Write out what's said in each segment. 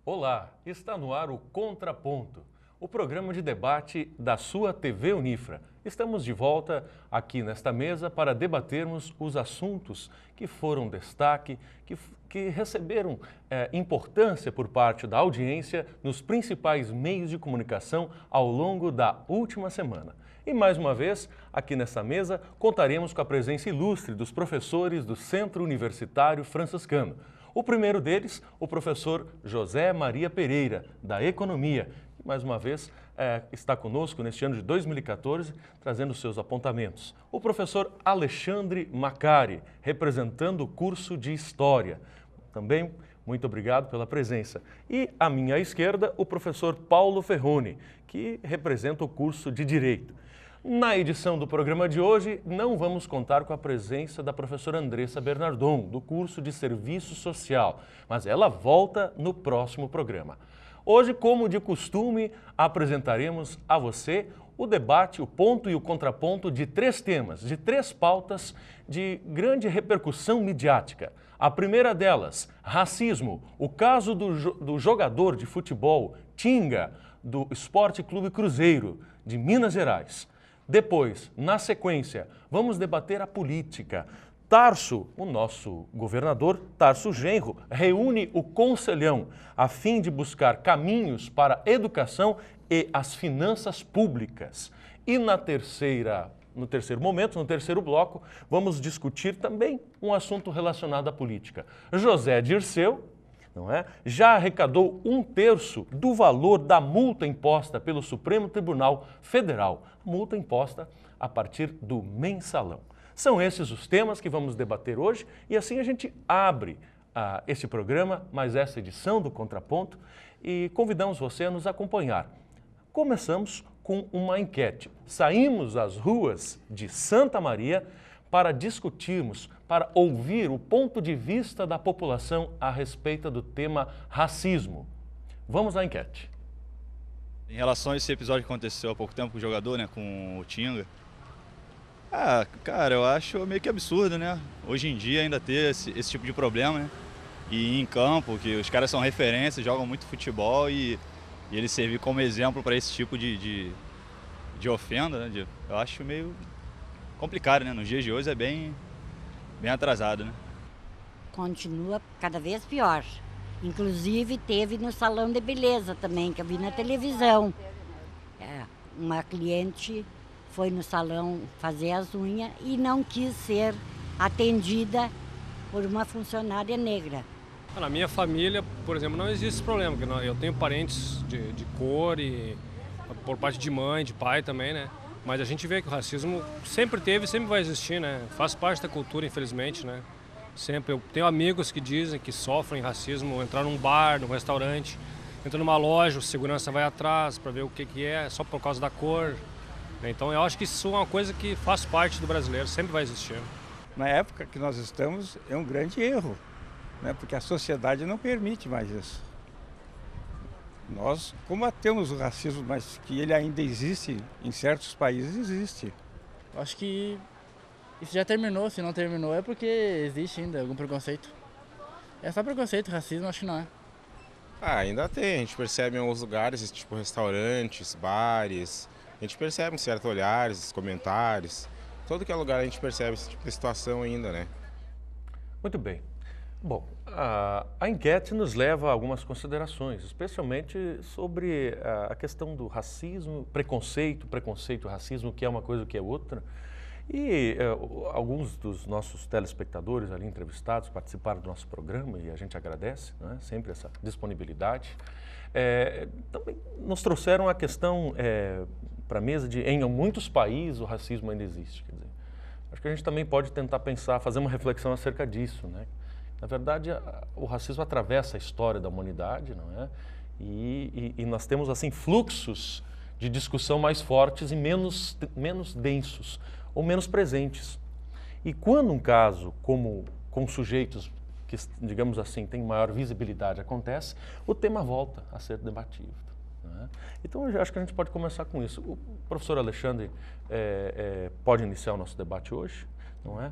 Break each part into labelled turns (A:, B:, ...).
A: Olá, está no ar o Contraponto, o programa de debate da sua TV Unifra. Estamos de volta aqui nesta mesa para debatermos os assuntos que foram destaque, que receberam importância por parte da audiência nos principais meios de comunicação ao longo da última semana. E mais uma vez, aqui nessa mesa, contaremos com a presença ilustre dos professores do Centro Universitário Franciscano. O primeiro deles, o professor José Maria Pereira, da Economia, que mais uma vez está conosco neste ano de 2014, trazendo seus apontamentos. O professor Alexandre Macari, representando o curso de História. Também, muito obrigado pela presença. E à minha esquerda, o professor Paulo Ferroni, que representa o curso de Direito. Na edição do programa de hoje, não vamos contar com a presença da professora Andressa Bernardon, do curso de Serviço Social, mas ela volta no próximo programa. Hoje, como de costume, apresentaremos a você o debate, o ponto e o contraponto de três temas, de três pautas de grande repercussão midiática. A primeira delas, racismo, o caso do jogador de futebol Tinga, do Esporte Clube Cruzeiro, de Minas Gerais. Depois, na sequência, vamos debater a política. Tarso, o nosso governador, Tarso Genro, reúne o Conselhão a fim de buscar caminhos para a educação e as finanças públicas. E no terceiro momento, no terceiro bloco, vamos discutir também um assunto relacionado à política. José Dirceu, já arrecadou 1/3 do valor da multa imposta pelo Supremo Tribunal Federal, multa imposta a partir do mensalão. São esses os temas que vamos debater hoje e assim a gente abre esse programa, mais essa edição do Contraponto, e convidamos você a nos acompanhar. Começamos com uma enquete. Saímos às ruas de Santa Maria para discutirmos, para ouvir o ponto de vista da população a respeito do tema racismo. Vamos à enquete.
B: Em relação a esse episódio que aconteceu há pouco tempo com o jogador, com o Tinga, cara, eu acho meio que absurdo, Hoje em dia ainda ter esse tipo de problema, E em campo, que os caras são referências, jogam muito futebol e ele servir como exemplo para esse tipo de ofenda, eu acho meio complicado, Nos dias de hoje é bem atrasado,
C: Continua cada vez pior. Inclusive teve no salão de beleza também, que eu vi na televisão. Uma cliente foi no salão fazer as unhas e não quis ser atendida por uma funcionária negra.
D: Na minha família, por exemplo, não existe esse problema, porque eu tenho parentes de cor e por parte de mãe, de pai também, Mas a gente vê que o racismo sempre teve e sempre vai existir, Faz parte da cultura, infelizmente, Sempre. Eu tenho amigos que dizem que sofrem racismo, entrar num bar, num restaurante, entra numa loja, o segurança vai atrás para ver o que é, só por causa da cor. Então eu acho que isso é uma coisa que faz parte do brasileiro, sempre vai existir.
E: Na época que nós estamos, é um grande erro, porque a sociedade não permite mais isso. Nós combatemos o racismo, mas que ele ainda existe, em certos países existe.
F: Acho que isso já terminou, se não terminou é porque existe ainda algum preconceito. É só preconceito, racismo acho que não é.
G: Ainda tem, a gente percebe em alguns lugares, tipo restaurantes, bares, a gente percebe em certos olhares, comentários, todo que é lugar a gente percebe esse tipo de situação ainda,
A: Muito bem. Bom, a enquete nos leva a algumas considerações, especialmente sobre a questão do racismo, preconceito e racismo, que é uma coisa, que é outra. E alguns dos nossos telespectadores ali entrevistados participaram do nosso programa e a gente agradece, sempre essa disponibilidade. Também nos trouxeram a questão para a mesa de, em muitos países, o racismo ainda existe. Quer dizer, acho que a gente também pode tentar pensar, fazer uma reflexão acerca disso, Na verdade, o racismo atravessa a história da humanidade, E nós temos, assim, fluxos de discussão mais fortes e menos densos. ou menos presentes. E quando um caso como com sujeitos que, digamos assim, têm maior visibilidade acontece, o tema volta a ser debatido. Né? Então, eu acho que a gente pode começar com isso. O professor Alexandre pode iniciar o nosso debate hoje, não é?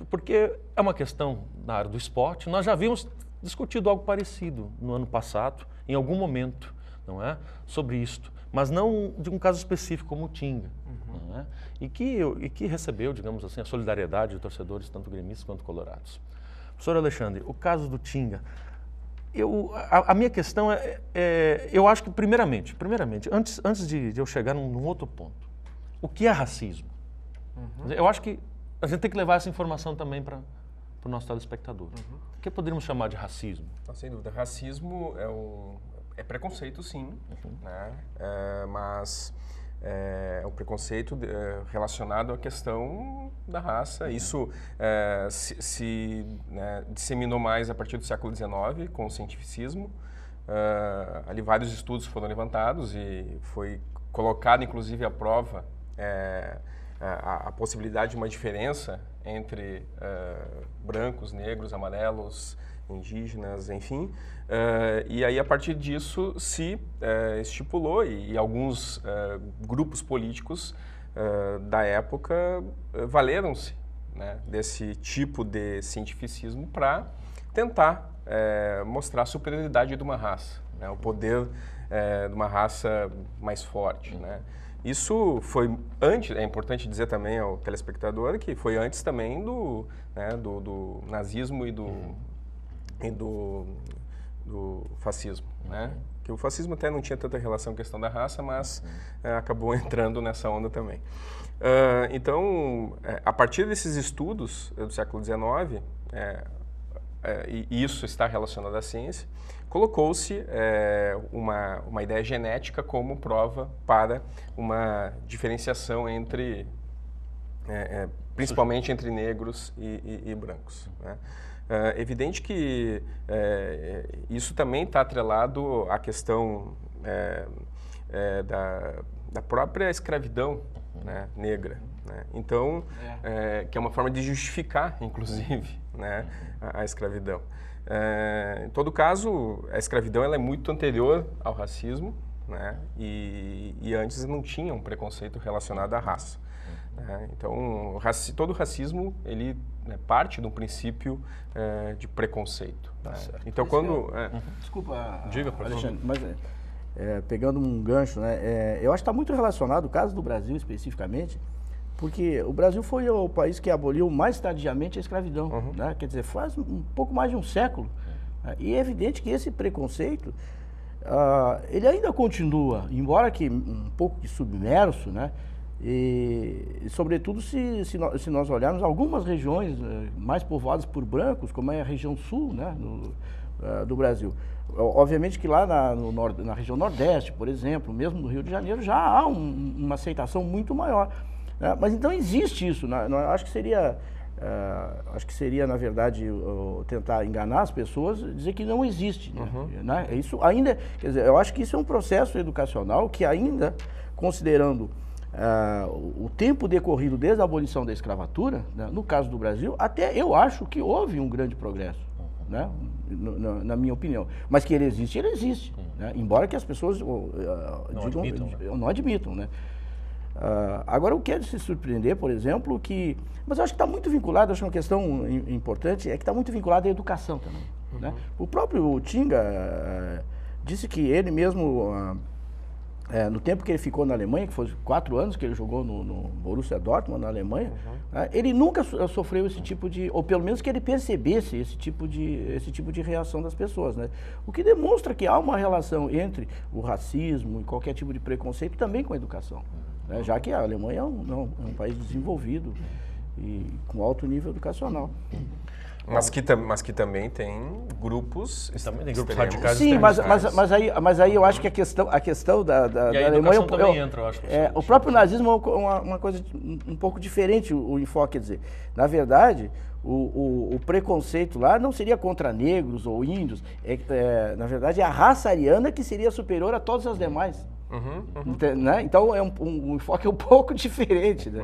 A: Porque é uma questão na área do esporte. Nós já havíamos discutido algo parecido no ano passado, em algum momento, não é? Sobre isto, mas não de um caso específico como o Tinga, não é? E que recebeu, digamos assim, a solidariedade de torcedores, tanto gremistas quanto colorados. Professor Alexandre, o caso do Tinga, a minha questão eu acho que, primeiramente, antes de eu chegar num outro ponto, o que é racismo? Eu acho que a gente tem que levar essa informação também para o nosso telespectador. O que poderíamos chamar de racismo?
H: Sem dúvida, racismo é preconceito, sim, né? Mas é um preconceito relacionado à questão da raça. Isso se disseminou mais a partir do século XIX, com o cientificismo. Ali vários estudos foram levantados e foi colocado, inclusive, à prova a possibilidade de uma diferença entre brancos, negros, amarelos, indígenas, enfim. E aí, a partir disso, se estipulou, e alguns grupos políticos da época valeram-se, né, desse tipo de cientificismo para tentar mostrar a superioridade de uma raça, né, o poder de uma raça mais forte, né. Isso foi antes, é importante dizer também ao telespectador que foi antes também do nazismo e do fascismo, né? Que o fascismo até não tinha tanta relação com a questão da raça, mas acabou entrando nessa onda também. Então, a partir desses estudos do século XIX, e isso está relacionado à ciência, colocou-se uma ideia genética como prova para uma diferenciação entre, principalmente entre negros e brancos, né? Evidente que isso também está atrelado à questão da própria escravidão, né, negra, né? Então, que é uma forma de justificar, inclusive, né, a escravidão. Em todo caso, a escravidão ela é muito anterior ao racismo, né, e antes não tinha um preconceito relacionado à raça. Então, todo racismo ele parte de um princípio de preconceito. Tá, né? Então, quando...
I: Desculpa,
A: diga, professor.
I: Alexandre, mas pegando um gancho, né, eu acho que está muito relacionado, o caso do Brasil especificamente, porque o Brasil foi o país que aboliu mais tardiamente a escravidão, né? Quer dizer, faz um pouco mais de um século. Né? E é evidente que esse preconceito, ele ainda continua, embora que um pouco submerso, né? E sobretudo, se nós olharmos algumas regiões mais povoadas por brancos, como é a região sul, né, do Brasil. Obviamente que lá na região nordeste, por exemplo, mesmo no Rio de Janeiro, já há uma aceitação muito maior. Né? Mas então existe isso. Né? Acho que seria, na verdade, tentar enganar as pessoas, dizer que não existe. Né? Isso ainda, quer dizer, eu acho que isso é um processo educacional que ainda, considerando o tempo decorrido desde a abolição da escravatura, né, no caso do Brasil, até eu acho que houve um grande progresso, né, na minha opinião. Mas que ele existe, né, embora que as pessoas não admitam. Né. Agora, eu quero se surpreender, por exemplo, mas eu acho que está muito vinculado, acho que uma questão importante é que está muito vinculado à educação também. Né. O próprio Tinga disse que ele mesmo... no tempo que ele ficou na Alemanha, que foi 4 anos que ele jogou no Borussia Dortmund, na Alemanha, ele nunca sofreu esse tipo de, ou pelo menos que ele percebesse esse tipo de reação das pessoas, né? O que demonstra que há uma relação entre o racismo e qualquer tipo de preconceito também com a educação, né? Já que a Alemanha é um país desenvolvido e com alto nível educacional.
H: Mas que também tem grupos...
A: Também tem grupos radicais.
I: Sim, mas aí eu acho que a questão da Alemanha...
A: também entra, eu acho.
I: O próprio nazismo é uma coisa um pouco diferente, o enfoque, quer dizer. Na verdade, o preconceito lá não seria contra negros ou índios. Na verdade, é a raça ariana que seria superior a todas as demais. Né? Então, é um enfoque um pouco diferente. Né?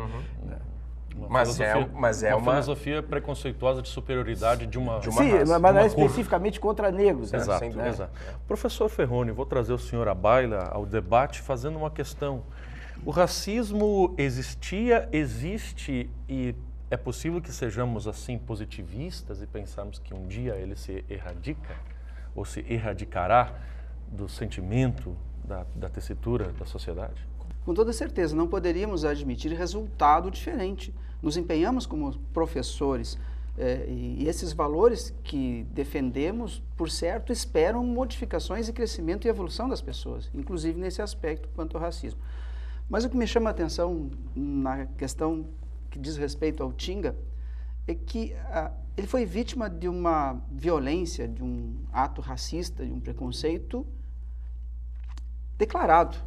H: Mas é uma
A: filosofia preconceituosa de superioridade de uma
I: Sim,
A: raça,
I: mas não é
A: de uma cor.
I: especificamente contra negros. Né?
A: Exato,
H: sem dúvida.
A: exato. Professor Ferroni, vou trazer o senhor à baila, ao debate, fazendo uma questão. O racismo existia, existe e é possível que sejamos assim positivistas e pensarmos que um dia ele se erradica ou se erradicará do sentimento, da tessitura da sociedade?
J: Com toda certeza, não poderíamos admitir resultado diferente. Nos empenhamos como professores e esses valores que defendemos, por certo, esperam modificações e crescimento e evolução das pessoas, inclusive nesse aspecto quanto ao racismo. Mas o que me chama a atenção na questão que diz respeito ao Tinga é que ele foi vítima de uma violência, de um ato racista, de um preconceito declarado,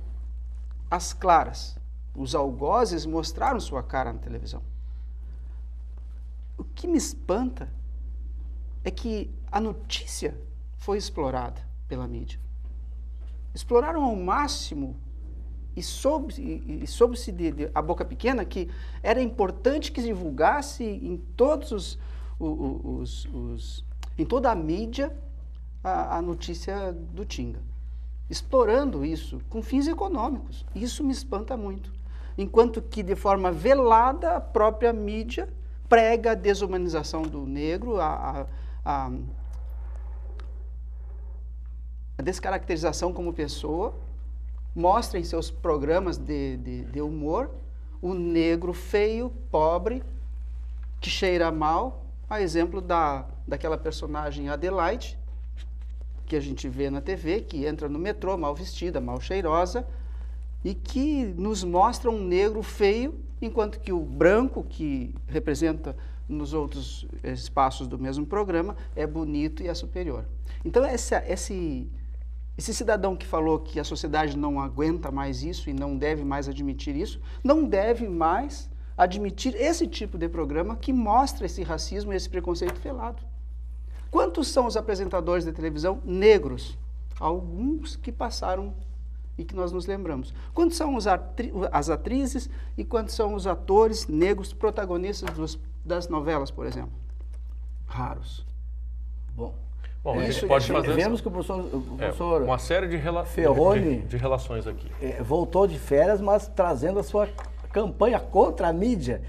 J: às claras. Os algozes mostraram sua cara na televisão. O que me espanta é que a notícia foi explorada pela mídia. Exploraram ao máximo e soube-se a boca pequena que era importante que divulgasse em todos em toda a mídia a notícia do Tinga, explorando isso com fins econômicos. Isso me espanta muito. Enquanto que, de forma velada, a própria mídia prega a desumanização do negro, a descaracterização como pessoa, mostra em seus programas de humor o negro feio, pobre, que cheira mal, a exemplo daquela personagem Adelaide, que a gente vê na TV, que entra no metrô mal vestida, mal cheirosa, e que nos mostra um negro feio, enquanto que o branco, que representa nos outros espaços do mesmo programa, é bonito e é superior. Então, esse cidadão que falou que a sociedade não aguenta mais isso e não deve mais admitir isso, não deve mais admitir esse tipo de programa que mostra esse racismo e esse preconceito velado. Quantos são os apresentadores de televisão negros? Alguns que passaram e que nós nos lembramos. Quantos são as atrizes e quantos são os atores negros protagonistas das novelas, por exemplo? Raros.
I: Bom,
A: a gente pode fazer...
I: Vemos que o professor
A: uma série de relações aqui.
I: Voltou de férias, mas trazendo a sua campanha contra a mídia.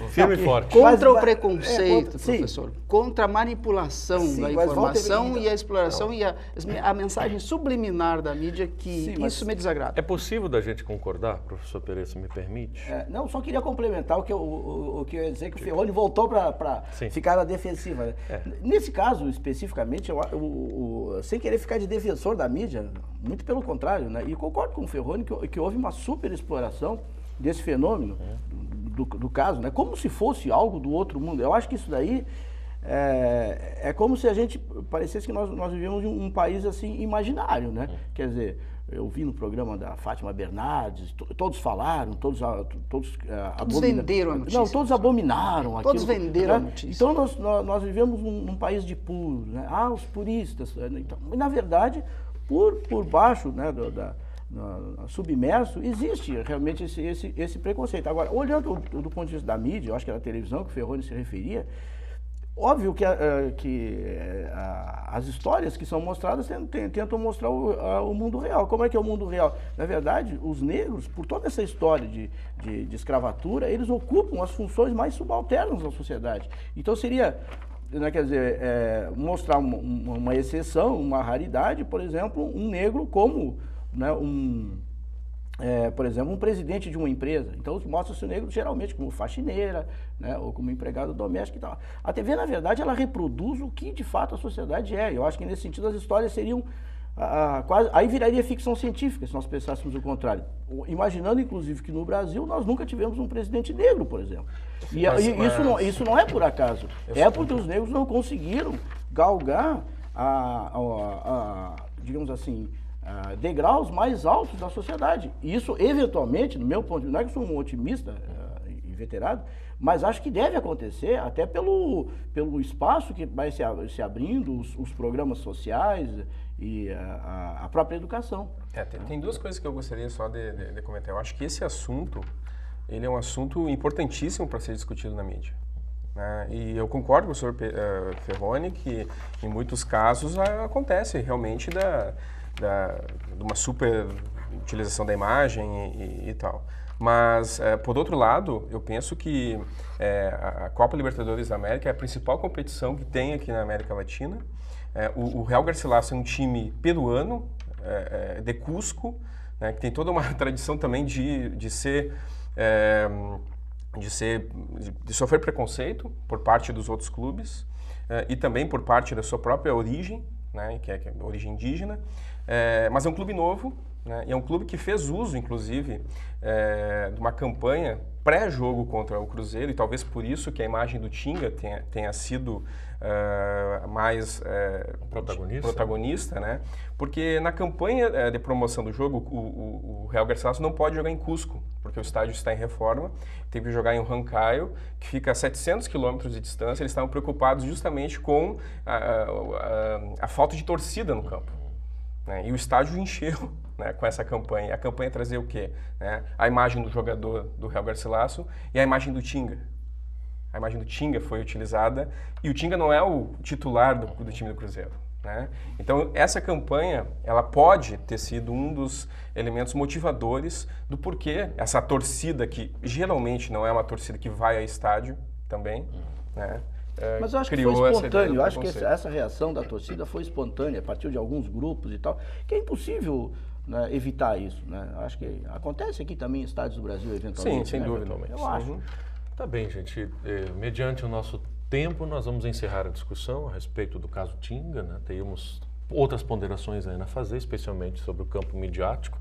A: Firme e forte.
J: Contra o preconceito, professor. Contra a manipulação da informação e a exploração e a mensagem subliminar da mídia, que isso me desagrada.
A: É possível da gente concordar, professor Pereira, se me permite?
I: Não, só queria complementar o que eu ia dizer, que o Ferroni voltou para ficar na defensiva. Né? Nesse caso, especificamente, eu sem querer ficar de defensor da mídia, muito pelo contrário, né? E concordo com o Ferroni que houve uma super exploração desse fenômeno, do caso, né? Como se fosse algo do outro mundo. Eu acho que isso daí é como se a gente parecesse que nós vivíamos em um país assim imaginário, né? Quer dizer, eu vi no programa da Fátima Bernardes, todos falaram, todos
J: venderam a notícia.
I: Não, todos abominaram aquilo.
J: Todos venderam a notícia.
I: Então nós vivemos num país de puros, né? Os puristas. Então, na verdade, por baixo, né, submerso, existe realmente esse preconceito. Agora, olhando do ponto de vista da mídia, eu acho que era a televisão que o Ferroni se referia, óbvio que as histórias que são mostradas tentam mostrar o mundo real. Como é que é o mundo real? Na verdade, os negros, por toda essa história de escravatura, eles ocupam as funções mais subalternas da sociedade. Então seria... Quer dizer, mostrar uma exceção, uma raridade, por exemplo, um negro como, né, por exemplo, um presidente de uma empresa. Então, mostra-se o negro geralmente como faxineira, né, ou como empregado doméstico e tal. A TV, na verdade, ela reproduz o que, de fato, a sociedade é. Eu acho que, nesse sentido, as histórias seriam quase... Aí viraria ficção científica, se nós pensássemos o contrário. Imaginando, inclusive, que no Brasil nós nunca tivemos um presidente negro, por exemplo. Isso não é por acaso. É porque os negros não conseguiram galgar, digamos assim, degraus mais altos da sociedade. E isso, eventualmente, no meu ponto de vista, não é que eu sou um otimista inveterado, mas acho que deve acontecer até pelo espaço que vai se abrindo, os programas sociais e a própria educação.
H: Tem duas coisas que eu gostaria só de comentar. Eu acho que esse assunto ele é um assunto importantíssimo para ser discutido na mídia. Né? E eu concordo com o senhor Ferroni que, em muitos casos, acontece realmente de uma super utilização da imagem e tal. Mas, por outro lado, eu penso que a Copa Libertadores da América é a principal competição que tem aqui na América Latina. O Real Garcilaso é um time peruano, de Cusco, né, que tem toda uma tradição também de sofrer preconceito por parte dos outros clubes e também por parte da sua própria origem, né, que é a origem indígena. Mas é um clube novo, né, e é um clube que fez uso, inclusive, de uma campanha pré-jogo contra o Cruzeiro, e talvez por isso que a imagem do Tinga tenha sido mais protagonista, né? Porque na campanha de promoção do jogo, o Real Garcilaso não pode jogar em Cusco, porque o estádio está em reforma, teve que jogar em Huancayo, que fica a 700 quilômetros de distância. Eles estavam preocupados justamente com a falta de torcida no campo, né? E o estádio encheu, né, com essa campanha. A campanha trazia o quê? Né? A imagem do jogador do Real Garcilaso e a imagem do Tinga. A imagem do Tinga foi utilizada e o Tinga não é o titular do time do Cruzeiro, né? Então, essa campanha, ela pode ter sido um dos elementos motivadores do porquê essa torcida, que geralmente não é uma torcida que vai a estádio também, né?
I: Mas eu acho que foi espontâneo, eu acho que essa reação da torcida foi espontânea, partiu de alguns grupos e tal, que é impossível, né, evitar isso, né? Acho que acontece aqui também em estádios do Brasil, eventualmente.
H: Sim, sem dúvida.
I: Eu acho.
A: Tá bem, gente. Mediante o nosso tempo, nós vamos encerrar a discussão a respeito do caso Tinga, né? Teríamos outras ponderações ainda a fazer, especialmente sobre o campo midiático,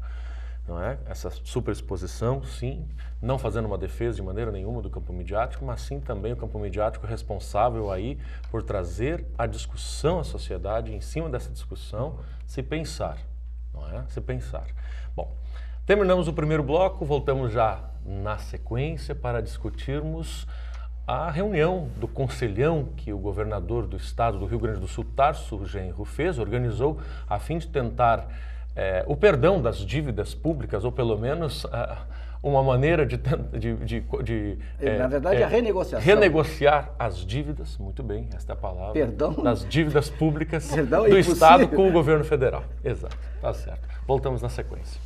A: não é? Essa superexposição, sim, não fazendo uma defesa de maneira nenhuma do campo midiático, mas sim também o campo midiático responsável aí por trazer a discussão à sociedade, em cima dessa discussão, se pensar, não é? Se pensar. Bom, terminamos o primeiro bloco, voltamos já na sequência para discutirmos a reunião do conselhão que o governador do estado do Rio Grande do Sul, Tarso Genro, fez, organizou a fim de tentar o perdão das dívidas públicas, ou pelo menos uma maneira
I: na verdade, a renegociação.
A: Renegociar as dívidas, muito bem, esta é a palavra.
I: Perdão?
A: Das dívidas públicas
I: Perdão,
A: do estado com o governo federal. Exato, tá certo. Voltamos na sequência.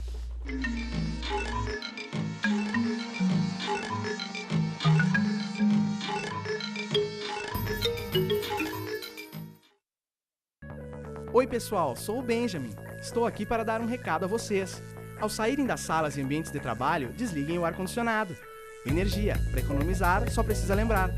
K: Oi pessoal, sou o Benjamin. Estou aqui para dar um recado a vocês. Ao saírem das salas e ambientes de trabalho, desliguem o ar-condicionado. Energia, para economizar, só precisa lembrar.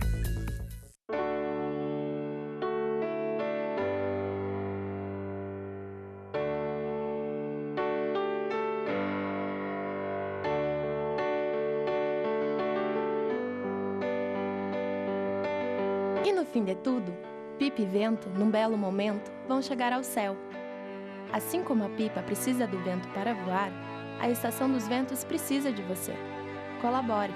L: E no fim de tudo, pipa e vento, num belo momento, vão chegar ao céu. Assim como a pipa precisa do vento para voar, a Estação dos Ventos precisa de você. Colabore!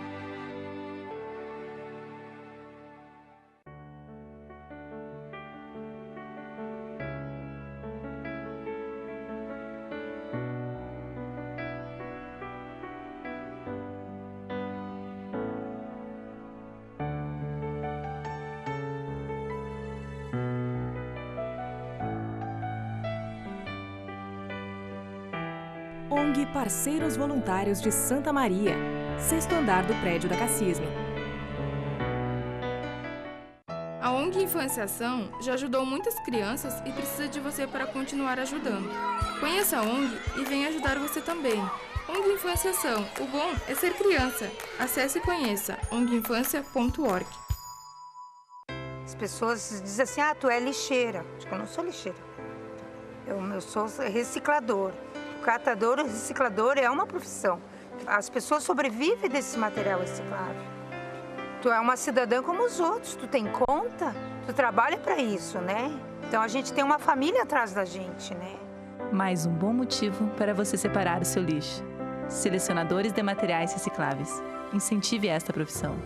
M: ONG Parceiros Voluntários de Santa Maria, 6º andar do prédio da Cassisme.
N: A ONG Infância-Ação já ajudou muitas crianças e precisa de você para continuar ajudando. Conheça a ONG e venha ajudar você também. ONG Infância-Ação, o bom é ser criança. Acesse e conheça onginfancia.org.
O: As pessoas dizem assim, tu é lixeira. Eu não sou lixeira. Eu sou reciclador. Catador e reciclador é uma profissão. As pessoas sobrevivem desse material reciclável. Tu é uma cidadã como os outros, tu tem conta, tu trabalha para isso, né? Então a gente tem uma família atrás da gente, né?
P: Mais um bom motivo para você separar o seu lixo. Selecionadores de materiais recicláveis. Incentive esta profissão.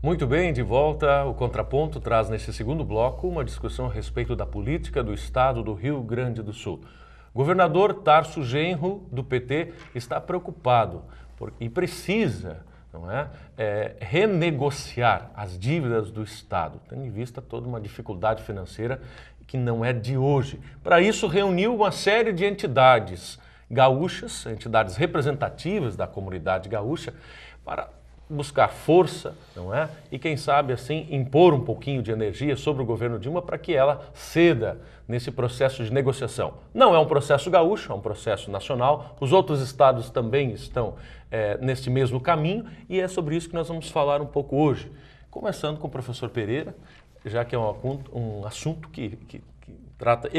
A: Muito bem, de volta. O Contraponto traz nesse segundo bloco uma discussão a respeito da política do Estado do Rio Grande do Sul. O governador Tarso Genro, do PT, está preocupado e precisa, não é, renegociar as dívidas do Estado, tendo em vista toda uma dificuldade financeira que não é de hoje. Para isso, reuniu uma série de entidades gaúchas, entidades representativas da comunidade gaúcha, para buscar força, não é? E quem sabe assim impor um pouquinho de energia sobre o governo Dilma para que ela ceda nesse processo de negociação. Não é um processo gaúcho, é um processo nacional. Os outros estados também estão neste mesmo caminho e é sobre isso que nós vamos falar um pouco hoje. Começando com o professor Pereira, já que é um assunto que trata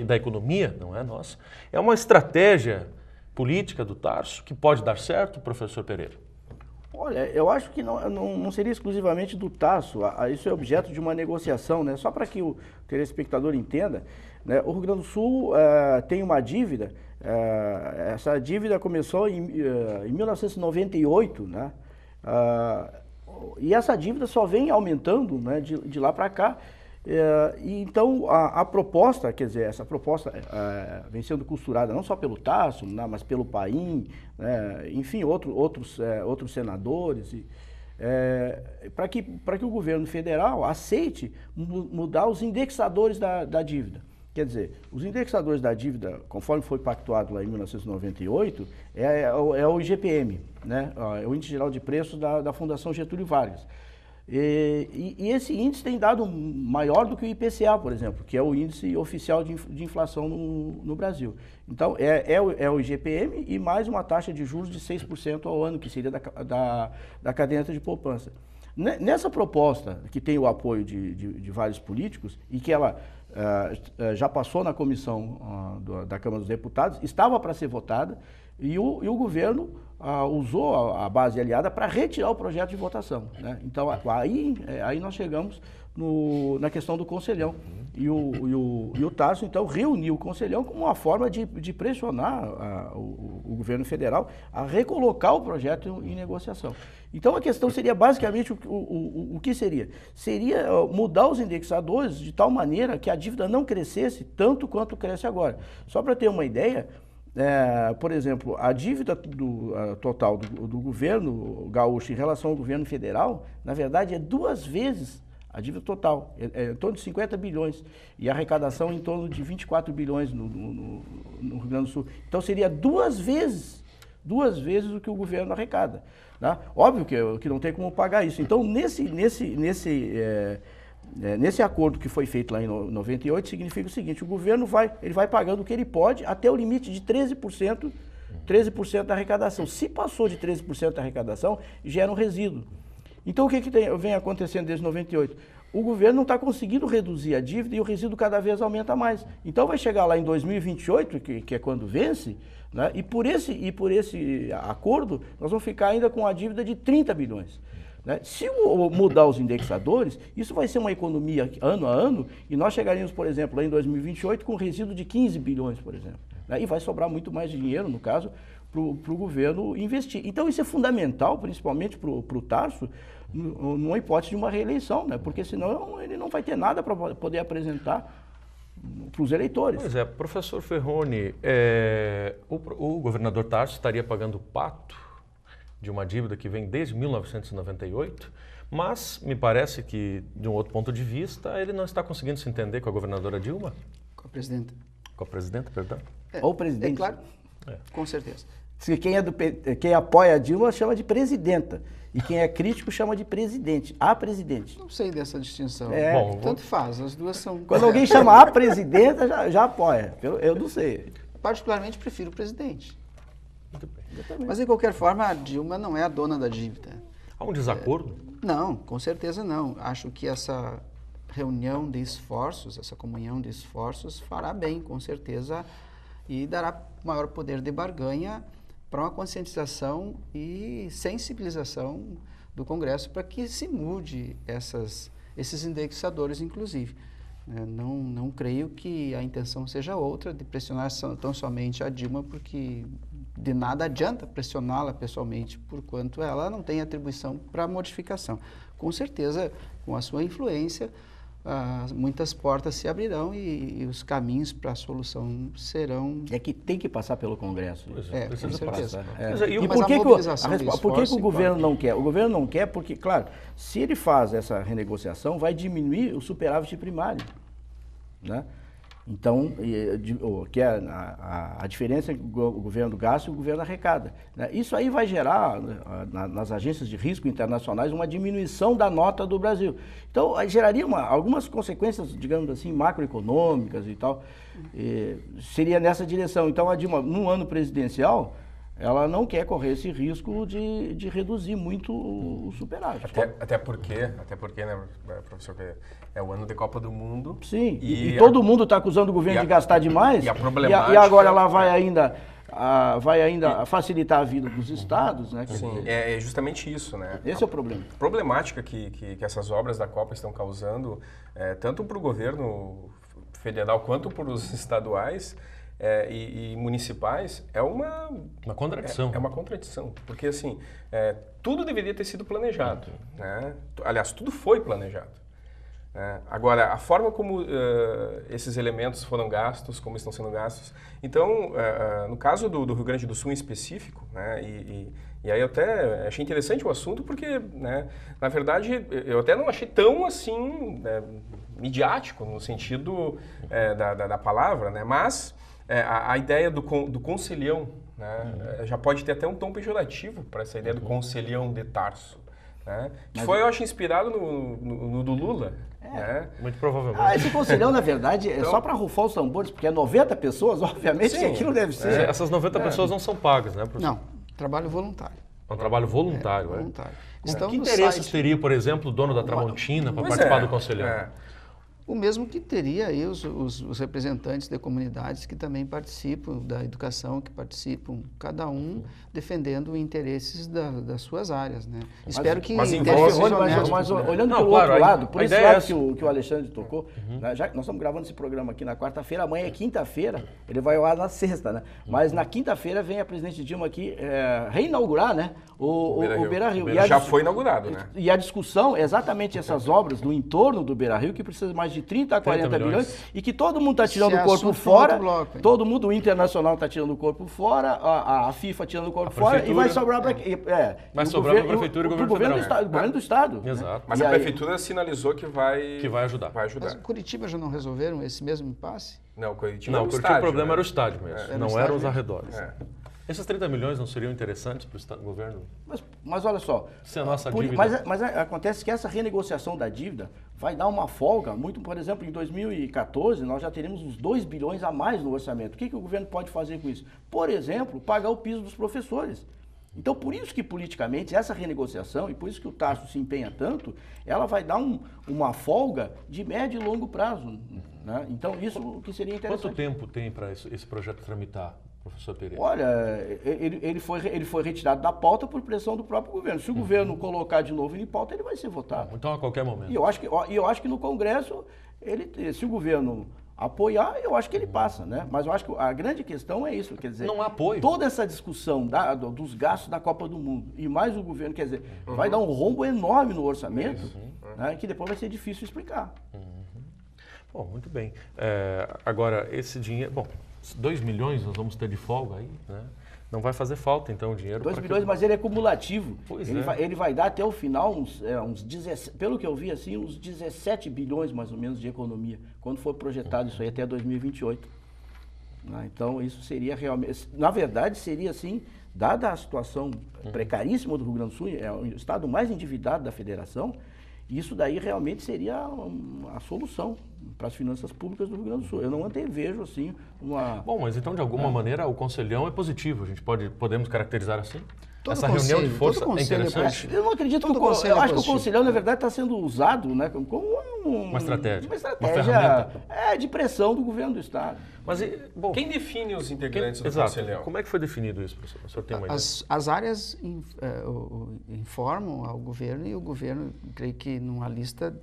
A: da economia, não é nossa. É uma estratégia política do Tarso que pode dar certo, professor Pereira?
I: Olha, eu acho que não seria exclusivamente do Tarso, isso é objeto de uma negociação, né? Só para que o telespectador entenda, né? O Rio Grande do Sul tem uma dívida, essa dívida começou em 1998, né? E essa dívida só vem aumentando, né, de lá para cá. E então a proposta, quer dizer, essa proposta vem sendo costurada não só pelo Tarso, né, mas pelo Paim, enfim, outros senadores, para que o governo federal aceite mudar os indexadores da dívida. Quer dizer, os indexadores da dívida, conforme foi pactuado lá em 1998, é o IGPM, né, é o Índice Geral de Preços da Fundação Getúlio Vargas. E esse índice tem dado maior do que o IPCA, por exemplo, que é o índice oficial de inflação no Brasil. Então, é o IGPM e mais uma taxa de juros de 6% ao ano, que seria da caderneta de poupança. Nessa proposta, que tem o apoio de vários políticos e que ela já passou na comissão da Câmara dos Deputados, estava para ser votada e o governo usou a base aliada para retirar o projeto de votação, né? Então, aí nós chegamos na questão do Conselhão. E o Tarso, então, reuniu o Conselhão como uma forma de pressionar o governo federal a recolocar o projeto em negociação. Então, a questão seria basicamente o que seria? Seria mudar os indexadores de tal maneira que a dívida não crescesse tanto quanto cresce agora. Só para ter uma ideia, por exemplo, a dívida total do governo gaúcho em relação ao governo federal, na verdade, é 2 vezes a dívida total, é em torno de 50 bilhões, e a arrecadação em torno de 24 bilhões no Rio Grande do Sul. Então, seria 2 vezes o que o governo arrecada, né? Óbvio que não tem como pagar isso. Então, nesse acordo que foi feito lá em 98, significa o seguinte: o governo vai pagando o que ele pode até o limite de 13% da arrecadação. Se passou de 13% da arrecadação, gera um resíduo. Então, o que vem acontecendo desde 98? O governo não está conseguindo reduzir a dívida e o resíduo cada vez aumenta mais. Então, vai chegar lá em 2028, que é quando vence, né? E por esse acordo, nós vamos ficar ainda com a dívida de 30 bilhões. Né? Se mudar os indexadores, isso vai ser uma economia ano a ano e nós chegaríamos, por exemplo, lá em 2028 com um resíduo de 15 bilhões, por exemplo. Né? E vai sobrar muito mais dinheiro, no caso, para o governo investir. Então, isso é fundamental, principalmente para o Tarso, numa hipótese de uma reeleição, né? Porque senão ele não vai ter nada para poder apresentar para os eleitores.
A: Pois é, professor Ferroni, o governador Tarso estaria pagando o pato de uma dívida que vem desde 1998, mas me parece que, de um outro ponto de vista, ele não está conseguindo se entender com a governadora Dilma?
J: Com a presidenta.
A: Com a presidenta, perdão?
I: Ou presidente.
J: É claro, com certeza.
I: Quem apoia a Dilma chama de presidenta. E quem é crítico chama de presidente. A presidente.
J: Não sei dessa distinção.
I: Bom,
J: tanto faz, as duas são...
I: Quando alguém chama a presidenta, já apoia. Eu não sei.
J: Particularmente prefiro o presidente.
A: Muito bem.
J: Mas, de qualquer forma, a Dilma não é a dona da dívida.
A: Há um desacordo?
J: Não, com certeza não. Acho que essa reunião de esforços, essa comunhão de esforços fará bem, com certeza, e dará maior poder de barganha para uma conscientização e sensibilização do Congresso para que se mude esses indexadores, inclusive. Não creio que a intenção seja outra, de pressionar tão somente a Dilma, porque de nada adianta pressioná-la pessoalmente, porquanto ela não tem atribuição para modificação. com certeza, com a sua influência, muitas portas se abrirão e os caminhos para a solução serão...
I: É que tem que passar pelo Congresso.
J: Com certeza.
I: E por que o governo não quer? O governo não quer porque, claro, se ele faz essa renegociação, vai diminuir o superávit primário, né? Então, que é a diferença entre o governo gasta e o governo arrecada, né? Isso aí vai gerar, nas agências de risco internacionais, uma diminuição da nota do Brasil. Então, aí geraria algumas consequências, digamos assim, macroeconômicas e tal. Seria nessa direção. Então, a Dilma, no ano presidencial, ela não quer correr esse risco de reduzir muito o superávit.
H: Até porque, né, professor, é o ano de Copa do Mundo.
I: Sim, e todo mundo está acusando o governo de gastar demais.
H: E a problemática...
I: E agora ela vai ainda facilitar a vida dos estados, né?
H: Sim, é justamente isso, né?
I: Esse é o problema.
H: A problemática que essas obras da Copa estão causando, tanto para o governo federal quanto para os estaduais, e municipais, é uma
A: contradição.
H: É uma contradição, porque assim, tudo deveria ter sido planejado, né? Aliás, tudo foi planejado. Agora, a forma como esses elementos foram gastos, como estão sendo gastos, então, no caso do Rio Grande do Sul em específico, né, e aí eu até achei interessante o assunto porque, né, na verdade, eu até não achei tão assim midiático no sentido da palavra, né, mas a ideia do conselhão, né, já pode ter até um tom pejorativo para essa ideia do conselhão de Tarso, né, que foi, eu acho, inspirado no do Lula. Né?
A: Muito provavelmente.
I: Esse conselhão, na verdade, é só para rufar os tambores, porque é 90 pessoas, obviamente, que aquilo deve ser.
A: Essas 90 pessoas não são pagas, né, professor?
J: Não, trabalho voluntário.
A: É um trabalho voluntário,
J: voluntário.
A: Que interesses teria, por exemplo, o dono da Tramontina para participar do conselhão?
J: O mesmo que teria aí os representantes de comunidades que também participam da educação, que participam, cada um defendendo interesses das suas áreas, né? Espero que...
I: Mas olhando pelo outro lado, por esse lado que o Alexandre tocou, né, já que nós estamos gravando esse programa aqui na quarta-feira, amanhã é quinta-feira, ele vai ao ar na sexta, né? Mas na quinta-feira vem a presidente Dilma aqui reinaugurar, né, o Beira-Rio.
H: Já foi inaugurado, né?
I: E a discussão é exatamente essas obras do entorno do Beira-Rio, que precisa mais de 30 a 40 bilhões, e que todo mundo está tirando o corpo fora, todo mundo, o internacional está tirando o corpo fora, a FIFA tirando o corpo fora, e vai sobrar para
A: vai sobrar para a prefeitura e o governo federal.
I: O governo do estado.
A: Exato.
H: Mas a prefeitura sinalizou que vai
A: ajudar.
J: Mas Curitiba já não resolveram esse mesmo impasse?
H: Não, Curitiba
A: o problema era o estádio mesmo, não eram os arredores. Esses 30 milhões não seriam interessantes para o governo?
I: Mas olha só,
A: se a nossa dívida...
I: mas acontece que essa renegociação da dívida vai dar uma folga, por exemplo, em 2014 nós já teremos uns 2 bilhões a mais no orçamento. O que o governo pode fazer com isso? Por exemplo, pagar o piso dos professores. Então, por isso que politicamente essa renegociação, e por isso que o Tarso se empenha tanto, ela vai dar uma folga de médio e longo prazo, né? Então, isso que seria interessante.
A: Quanto tempo tem para esse projeto tramitar, professor Pereira?
I: Olha, ele foi retirado da pauta por pressão do próprio governo. Se o governo colocar de novo em pauta, ele vai ser votado.
A: Então, a qualquer momento.
I: E eu acho que no Congresso, se o governo apoiar, eu acho que ele passa, né? Mas eu acho que a grande questão é isso, quer dizer...
A: Não há apoio.
I: Toda essa discussão dos gastos da Copa do Mundo e mais o governo, quer dizer, vai dar um rombo enorme no orçamento, né, que depois vai ser difícil explicar.
A: Bom, muito bem. Agora, esse dinheiro... Bom, 2 milhões nós vamos ter de folga aí, né? Não vai fazer falta, então, o dinheiro...
I: 2 milhões, mas ele é cumulativo.
A: Pois
I: ele vai dar até o final uns 17, pelo que eu vi, assim, uns 17 bilhões, mais ou menos, de economia, quando for projetado isso aí até 2028. Então, isso seria realmente... Na verdade, seria, assim, dada a situação precaríssima do Rio Grande do Sul, é o estado mais endividado da federação, isso daí realmente seria a solução para as finanças públicas do Rio Grande do Sul. Eu não antevejo, assim, uma...
A: Bom, mas então, de alguma maneira, o conselhão é positivo. A gente podemos caracterizar assim?
J: Essa reunião de força é interessante?
I: Eu não acredito que eu acho que o conselhão, na verdade, está sendo usado, né, como
A: uma estratégia.
I: Uma ferramenta. De pressão do governo do estado.
H: Mas, bom, quem define os integrantes do conselhão?
A: Como é que foi definido isso, professor? O senhor tem uma ideia?
J: As áreas informam ao governo e o governo, creio que numa lista,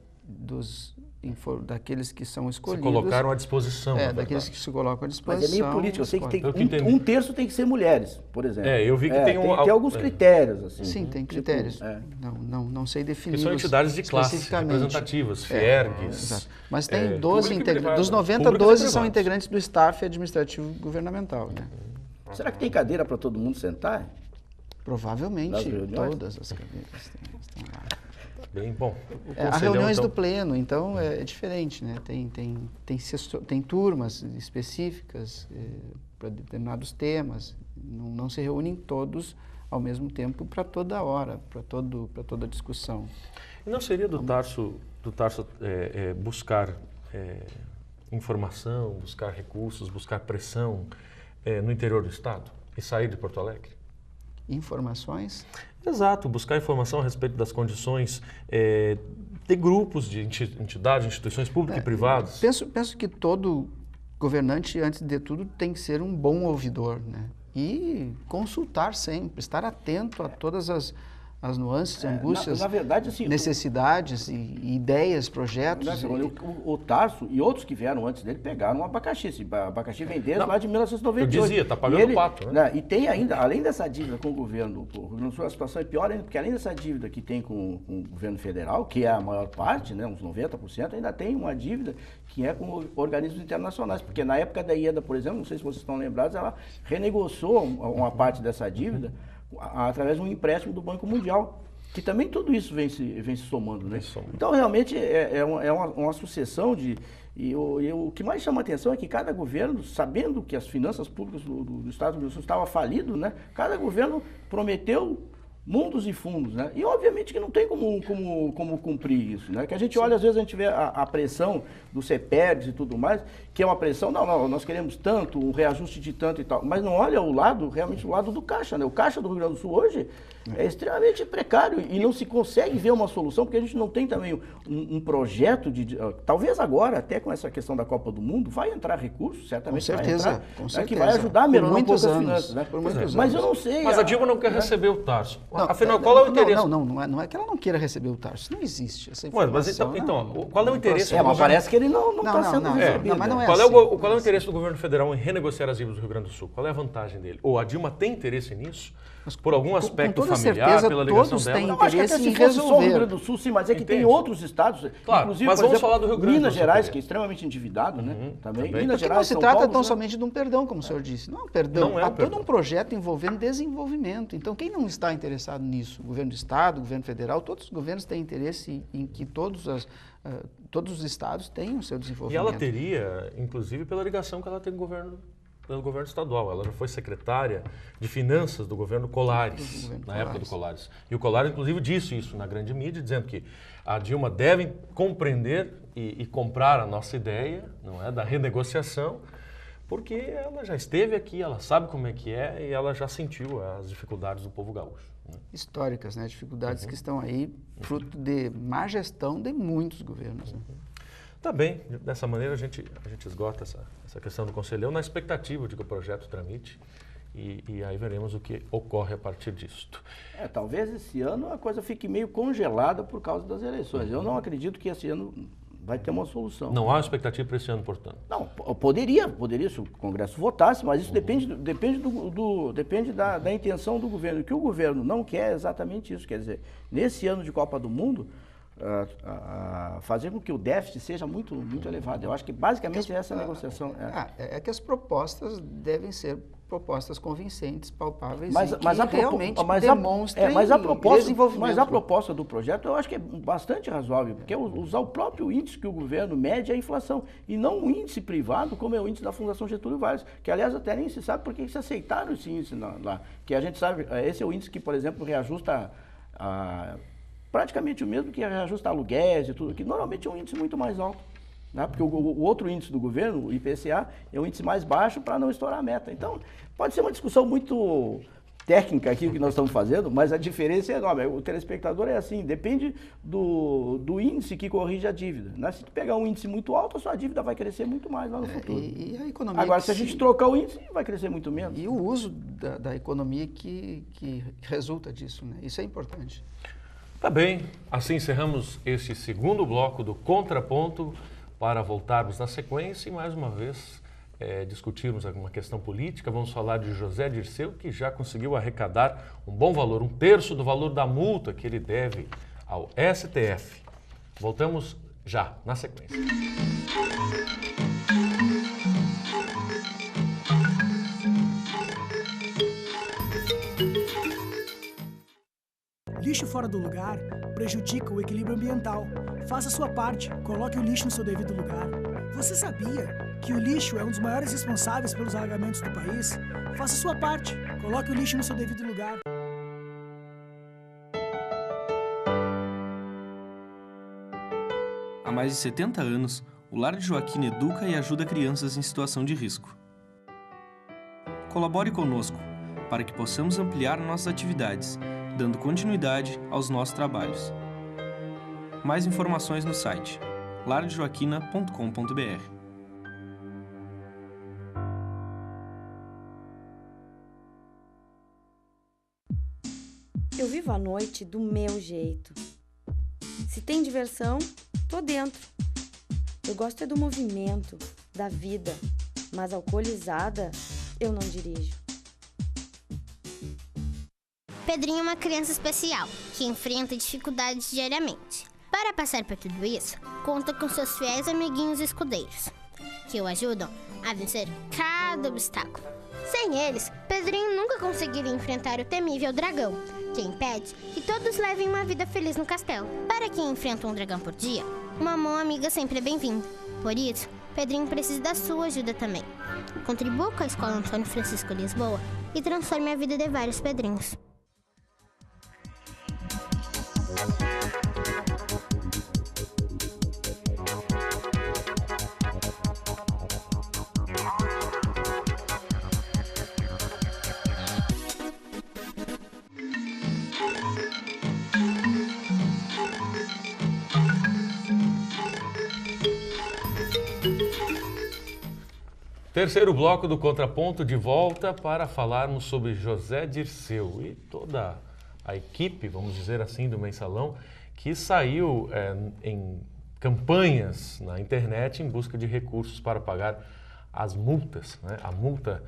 J: daqueles que são escolhidos.
A: Se colocaram à disposição.
J: Daqueles que se colocam à disposição.
I: Mas é meio político, eu sei que tem um terço tem que ser mulheres, por exemplo.
A: Eu vi que tem
I: alguns critérios, assim.
J: Sim, tem critérios. Não sei definir.
A: Que são entidades de classe representativas, FIERGs.
J: Exato. Mas tem 12 integrantes, dos 90, 12 são integrantes do staff administrativo governamental, né?
I: Será que tem cadeira para todo mundo sentar?
J: Provavelmente, todas as cadeiras estão lá.
A: Bem bom.
J: Há reuniões do pleno, então é diferente, né? Tem turmas específicas para determinados temas, não se reúnem todos ao mesmo tempo para toda hora, para toda discussão.
A: E não seria do Tarso buscar informação, buscar recursos, buscar pressão no interior do Estado e sair de Porto Alegre?
J: Informações?
A: Exato, buscar informação a respeito das condições de grupos, de entidades, instituições públicas e privadas.
J: Penso que todo governante, antes de tudo, tem que ser um bom ouvidor, né? E consultar sempre, estar atento a todas as nuances, angústias,
I: na verdade, assim,
J: necessidades e ideias, projetos.
I: O Tarso e outros que vieram antes dele pegaram um abacaxi. Esse abacaxi vem desde lá de 1998.
A: Eu dizia, está pagando o pato, né?
I: E tem ainda, além dessa dívida com o governo, a situação é pior ainda, porque além dessa dívida que tem com o governo federal, que é a maior parte, né, uns 90%, ainda tem uma dívida que é com organismos internacionais. Porque na época da IEDA, por exemplo, não sei se vocês estão lembrados, ela renegociou uma parte dessa dívida através de um empréstimo do Banco Mundial, que também tudo isso vem se somando, né? Então, realmente, é uma sucessão de... E o que mais chama a atenção é que cada governo, sabendo que as finanças públicas do Estado do Rio Grande do Sul estavam falidas, né? Cada governo prometeu mundos e fundos, né? E obviamente que não tem como cumprir isso, né? Que a gente olha, às vezes a gente vê a pressão do CEPERGS e tudo mais, que é uma pressão, não, nós queremos tanto, um reajuste de tanto e tal, mas não olha realmente o lado do caixa, né? O caixa do Rio Grande do Sul hoje é extremamente precário e não se consegue ver uma solução, porque a gente não tem também um projeto talvez agora, até com essa questão da Copa do Mundo, vai entrar recursos, certamente
J: com certeza,
I: vai entrar, que vai ajudar a melhorar um pouco as finanças, né? Mas eu não sei...
A: Mas a Dilma não quer receber o Tarso. Afinal, qual é o interesse?
J: Não é que ela não queira receber o Tarso, não existe essa informação.
A: Mas então, qual é o interesse?
I: Mas parece que ele não está sendo recebido.
J: Mas não é
A: qual é o interesse do governo federal em renegociar as dívidas do Rio Grande do Sul? Qual é a vantagem dele? Ou a Dilma tem interesse nisso? Por algum aspecto familiar,
J: certeza,
A: pela ligação
J: dela?
A: Têm
J: interesse em
I: resolver. Só o Rio Grande do Sul, sim, mas é que tem outros estados,
A: claro,
I: inclusive,
A: mas vamos falar do Rio Grande do Sul.
I: Minas Gerais, que é extremamente endividado, né? Também.
J: Minas Gerais, não se trata tão somente de um perdão, como o senhor disse. Não é um perdão, há todo um projeto envolvendo desenvolvimento. Então, quem não está interessado nisso? O governo do estado, o governo federal, todos os governos têm interesse em que todos os estados tenham o seu desenvolvimento.
A: E ela teria, inclusive, pela ligação que ela tem com pelo governo estadual. Ela já foi secretária de finanças do governo Colares, época do Colares. E o Colares, inclusive, disse isso na grande mídia, dizendo que a Dilma deve compreender e comprar a nossa ideia, não é, da renegociação, porque ela já esteve aqui, ela sabe como é que é e ela já sentiu as dificuldades do povo gaúcho. Né?
J: Históricas, né? Dificuldades que estão aí, fruto de má gestão de muitos governos. Né?
A: Tá bem, dessa maneira a gente esgota essa questão do conselhão na expectativa de que o projeto tramite e aí veremos o que ocorre a partir disto.
I: Talvez esse ano a coisa fique meio congelada por causa das eleições. Eu não acredito que esse ano vai ter uma solução.
A: Não há expectativa para esse ano, portanto?
I: Não, poderia se o Congresso votasse, mas isso depende da intenção do governo. O que o governo não quer é exatamente isso, quer dizer, nesse ano de Copa do Mundo, fazer com que o déficit seja muito elevado. Eu acho que basicamente é essa a negociação.
J: É que as propostas devem ser propostas convincentes, palpáveis,
I: realmente
J: demonstrem desenvolvimento.
I: Mas a proposta do projeto eu acho que é bastante razoável, porque é usar o próprio índice que o governo mede a inflação, e não um índice privado, como é o índice da Fundação Getúlio Vargas, que aliás até nem se sabe por que se aceitaram esse índice lá. Que a gente sabe, esse é o índice que, por exemplo, reajusta praticamente o mesmo que reajusta aluguéis e tudo, que normalmente é um índice muito mais alto. Né? Porque o outro índice do governo, o IPCA, é um índice mais baixo para não estourar a meta. Então, pode ser uma discussão muito técnica aqui o que nós estamos fazendo, mas a diferença é enorme. O telespectador é assim, depende do índice que corrige a dívida. Né? Se tu pegar um índice muito alto, a sua dívida vai crescer muito mais lá no futuro.
J: E a economia
I: agora, se a gente trocar o índice, vai crescer muito menos.
J: E o uso da economia que resulta disso, né? Isso é importante.
A: Tá bem, assim encerramos este segundo bloco do Contraponto para voltarmos na sequência e mais uma vez discutirmos alguma questão política. Vamos falar de José Dirceu, que já conseguiu arrecadar um bom valor, 1/3 do valor da multa que ele deve ao STF. Voltamos já na sequência.
Q: Lixo fora do lugar prejudica o equilíbrio ambiental. Faça sua parte, coloque o lixo no seu devido lugar. Você sabia que o lixo é um dos maiores responsáveis pelos alagamentos do país? Faça sua parte, coloque o lixo no seu devido lugar.
R: Há mais de 70 anos, o Lar de Joaquina educa e ajuda crianças em situação de risco. Colabore conosco para que possamos ampliar nossas atividades, dando continuidade aos nossos trabalhos. Mais informações no site lardejoaquina.com.br.
S: Eu vivo a noite do meu jeito. Se tem diversão, tô dentro. Eu gosto é do movimento, da vida, mas alcoolizada, eu não dirijo.
T: Pedrinho é uma criança especial, que enfrenta dificuldades diariamente. Para passar por tudo isso, conta com seus fiéis amiguinhos escudeiros, que o ajudam a vencer cada obstáculo. Sem eles, Pedrinho nunca conseguiria enfrentar o temível dragão, que impede que todos levem uma vida feliz no castelo. Para quem enfrenta um dragão por dia, uma mão amiga sempre é bem-vinda. Por isso, Pedrinho precisa da sua ajuda também. Contribua com a Escola Antônio Francisco Lisboa e transforme a vida de vários Pedrinhos.
A: Terceiro bloco do Contraponto, de volta para falarmos sobre José Dirceu e toda a equipe, vamos dizer assim, do Mensalão, que saiu em campanhas na internet em busca de recursos para pagar as multas, né? A multa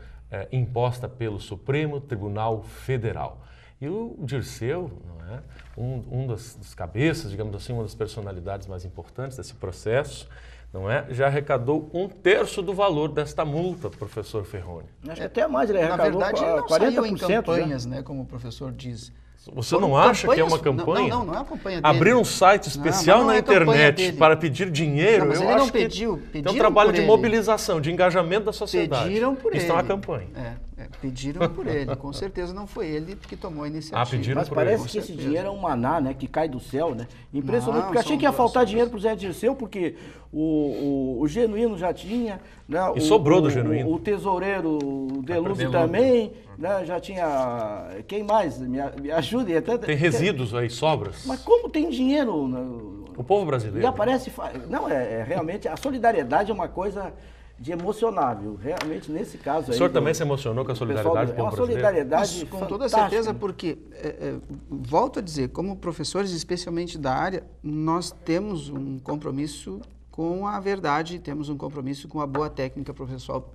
A: imposta pelo Supremo Tribunal Federal. E o Dirceu, não é? um dos cabeças, digamos assim, uma das personalidades mais importantes desse processo, não é? Já arrecadou 1/3 do valor desta multa, professor Ferroni.
I: Acho que até mais, ele arrecadou 40%.
J: Na verdade, ele não saiu em campanhas, né, como o professor diz.
A: Você não acha que é uma campanha?
J: Não é uma campanha dele.
A: Abrir um site especial na internet para pedir dinheiro,
J: mas
A: eu
J: ele
A: acho que é um trabalho de mobilização, de engajamento da sociedade.
J: Pediram por ele.
A: Isso é uma campanha.
J: Pediram por ele. Com certeza não foi ele que tomou a iniciativa.
A: Pediram
I: mas
A: por
I: parece
A: ele.
I: Que esse dinheiro é um maná, né, que cai do céu, né? Impressionante, porque achei que ia faltar dinheiro para o Zé Dirceu, porque o Genuíno já tinha, né?
A: E sobrou do Genuíno.
I: O tesoureiro Delúcio também, né? Já tinha. Quem mais? Me ajude.
A: Tem resíduos aí, sobras.
I: Mas como tem dinheiro?
A: O povo brasileiro.
I: E aparece. Não, realmente a solidariedade é uma coisa de emocionável. Realmente, nesse caso aí.
A: O senhor também se emocionou com a solidariedade do povo brasileiro?
I: Solidariedade
J: com toda certeza, porque, volto a dizer, como professores, especialmente da área, nós temos um compromisso com a verdade, temos um compromisso com a boa técnica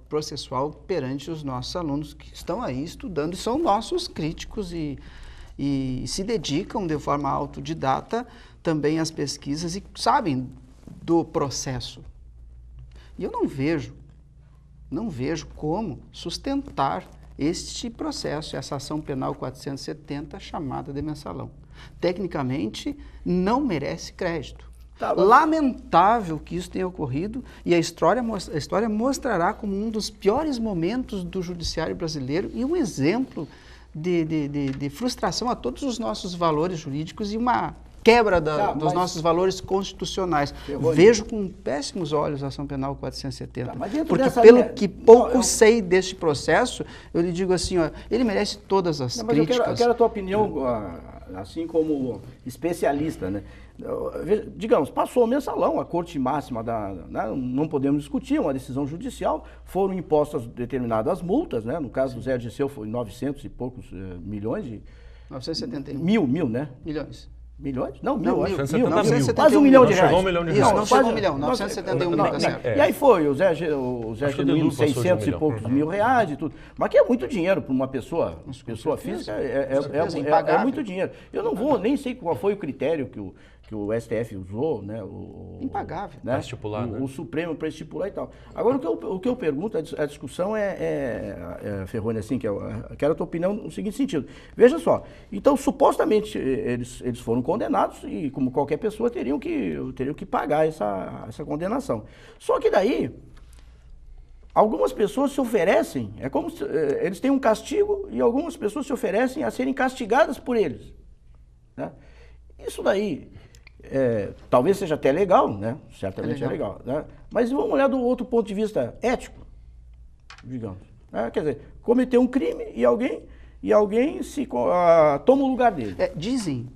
J: processual perante os nossos alunos que estão aí estudando e são nossos críticos e se dedicam de forma autodidata também às pesquisas e sabem do processo. E eu não vejo como sustentar este processo, essa ação penal 470 chamada de Mensalão. Tecnicamente, não merece crédito. Lamentável que isso tenha ocorrido e a história mostrará como um dos piores momentos do judiciário brasileiro e um exemplo de frustração a todos os nossos valores jurídicos e uma quebra dos nossos valores constitucionais. Vejo com péssimos olhos a ação penal 470, porque pelo que pouco sei deste processo, eu lhe digo assim, ó, ele merece todas as críticas.
I: Eu quero a tua opinião, assim como especialista, né? Digamos, passou o Mensalão, a Corte Máxima, não podemos discutir, uma decisão judicial, foram impostas determinadas multas, né? No caso do Zé Dirceu foi 900 e poucos milhões de...
J: 971.
I: Mil, né?
J: Milhões.
I: Milhões? Não,
H: Não,
I: mil.
H: 970
I: Quase R$1 milhão.
H: Não chegou a 1 milhão de reais.
J: Isso, não chegou a 1 milhão, 971 mil, tá certo.
I: E aí foi, o Zé Genuíno, 600 e poucos mil reais e tudo. Mas que é muito dinheiro para uma pessoa física, é muito dinheiro. Eu não vou, nem sei qual foi o critério que o STF usou, né?
J: Impagável.
I: Né?
A: Para estipular, né?
I: O Supremo para estipular e tal. Agora, o que eu pergunto, a discussão Ferroni, assim, que eu quero a tua opinião no seguinte sentido. Veja só, então, supostamente, eles foram condenados e, como qualquer pessoa, teriam que pagar essa condenação. Só que daí, algumas pessoas se oferecem, é como se eles têm um castigo e algumas pessoas se oferecem a serem castigadas por eles. Né? Isso daí... talvez seja até legal, né? Certamente é legal. Né? Mas vamos olhar do outro ponto de vista ético, digamos. Quer dizer, cometeu um crime e alguém toma o lugar dele.
J: Dizem,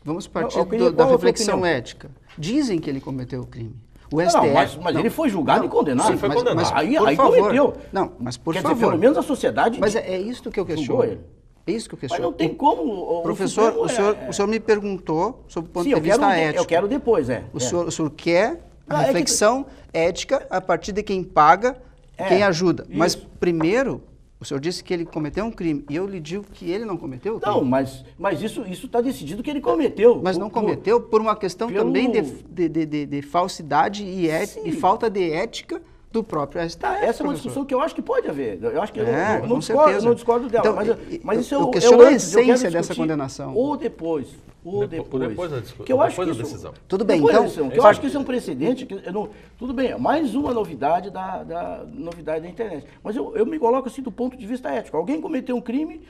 J: vamos partir da reflexão ética, dizem que ele cometeu o crime. O STF,
I: mas ele foi julgado e condenado.
J: Sim, foi condenado. Mas,
I: aí cometeu. Não, mas por favor. Quer dizer, pelo menos a sociedade...
J: Mas é isso que eu questiono. É isso que eu questiono.
I: Mas não tem como...
J: Professor, o senhor me perguntou sobre o ponto de vista ético.
I: Eu quero depois,
J: O senhor quer a reflexão ética a partir de quem paga, quem ajuda. Isso. Mas primeiro, o senhor disse que ele cometeu um crime e eu lhe digo que ele não cometeu o crime.
I: Não, mas isso está decidido que ele cometeu.
J: Mas não cometeu por uma questão também de falsidade e falta de ética do próprio STF.
I: Essa é uma discussão que eu acho que pode haver. Eu acho que eu
J: não
I: discordo dela.
J: Então,
I: mas isso
J: eu questiono a essência dessa condenação.
I: Ou depois
A: da discussão.
I: Que eu acho
A: depois
I: que
A: da decisão.
J: Tudo bem, então...
I: Eu acho que isso é um precedente. Tudo bem, mais uma novidade da internet. Mas eu me coloco assim do ponto de vista ético. Alguém cometeu um crime...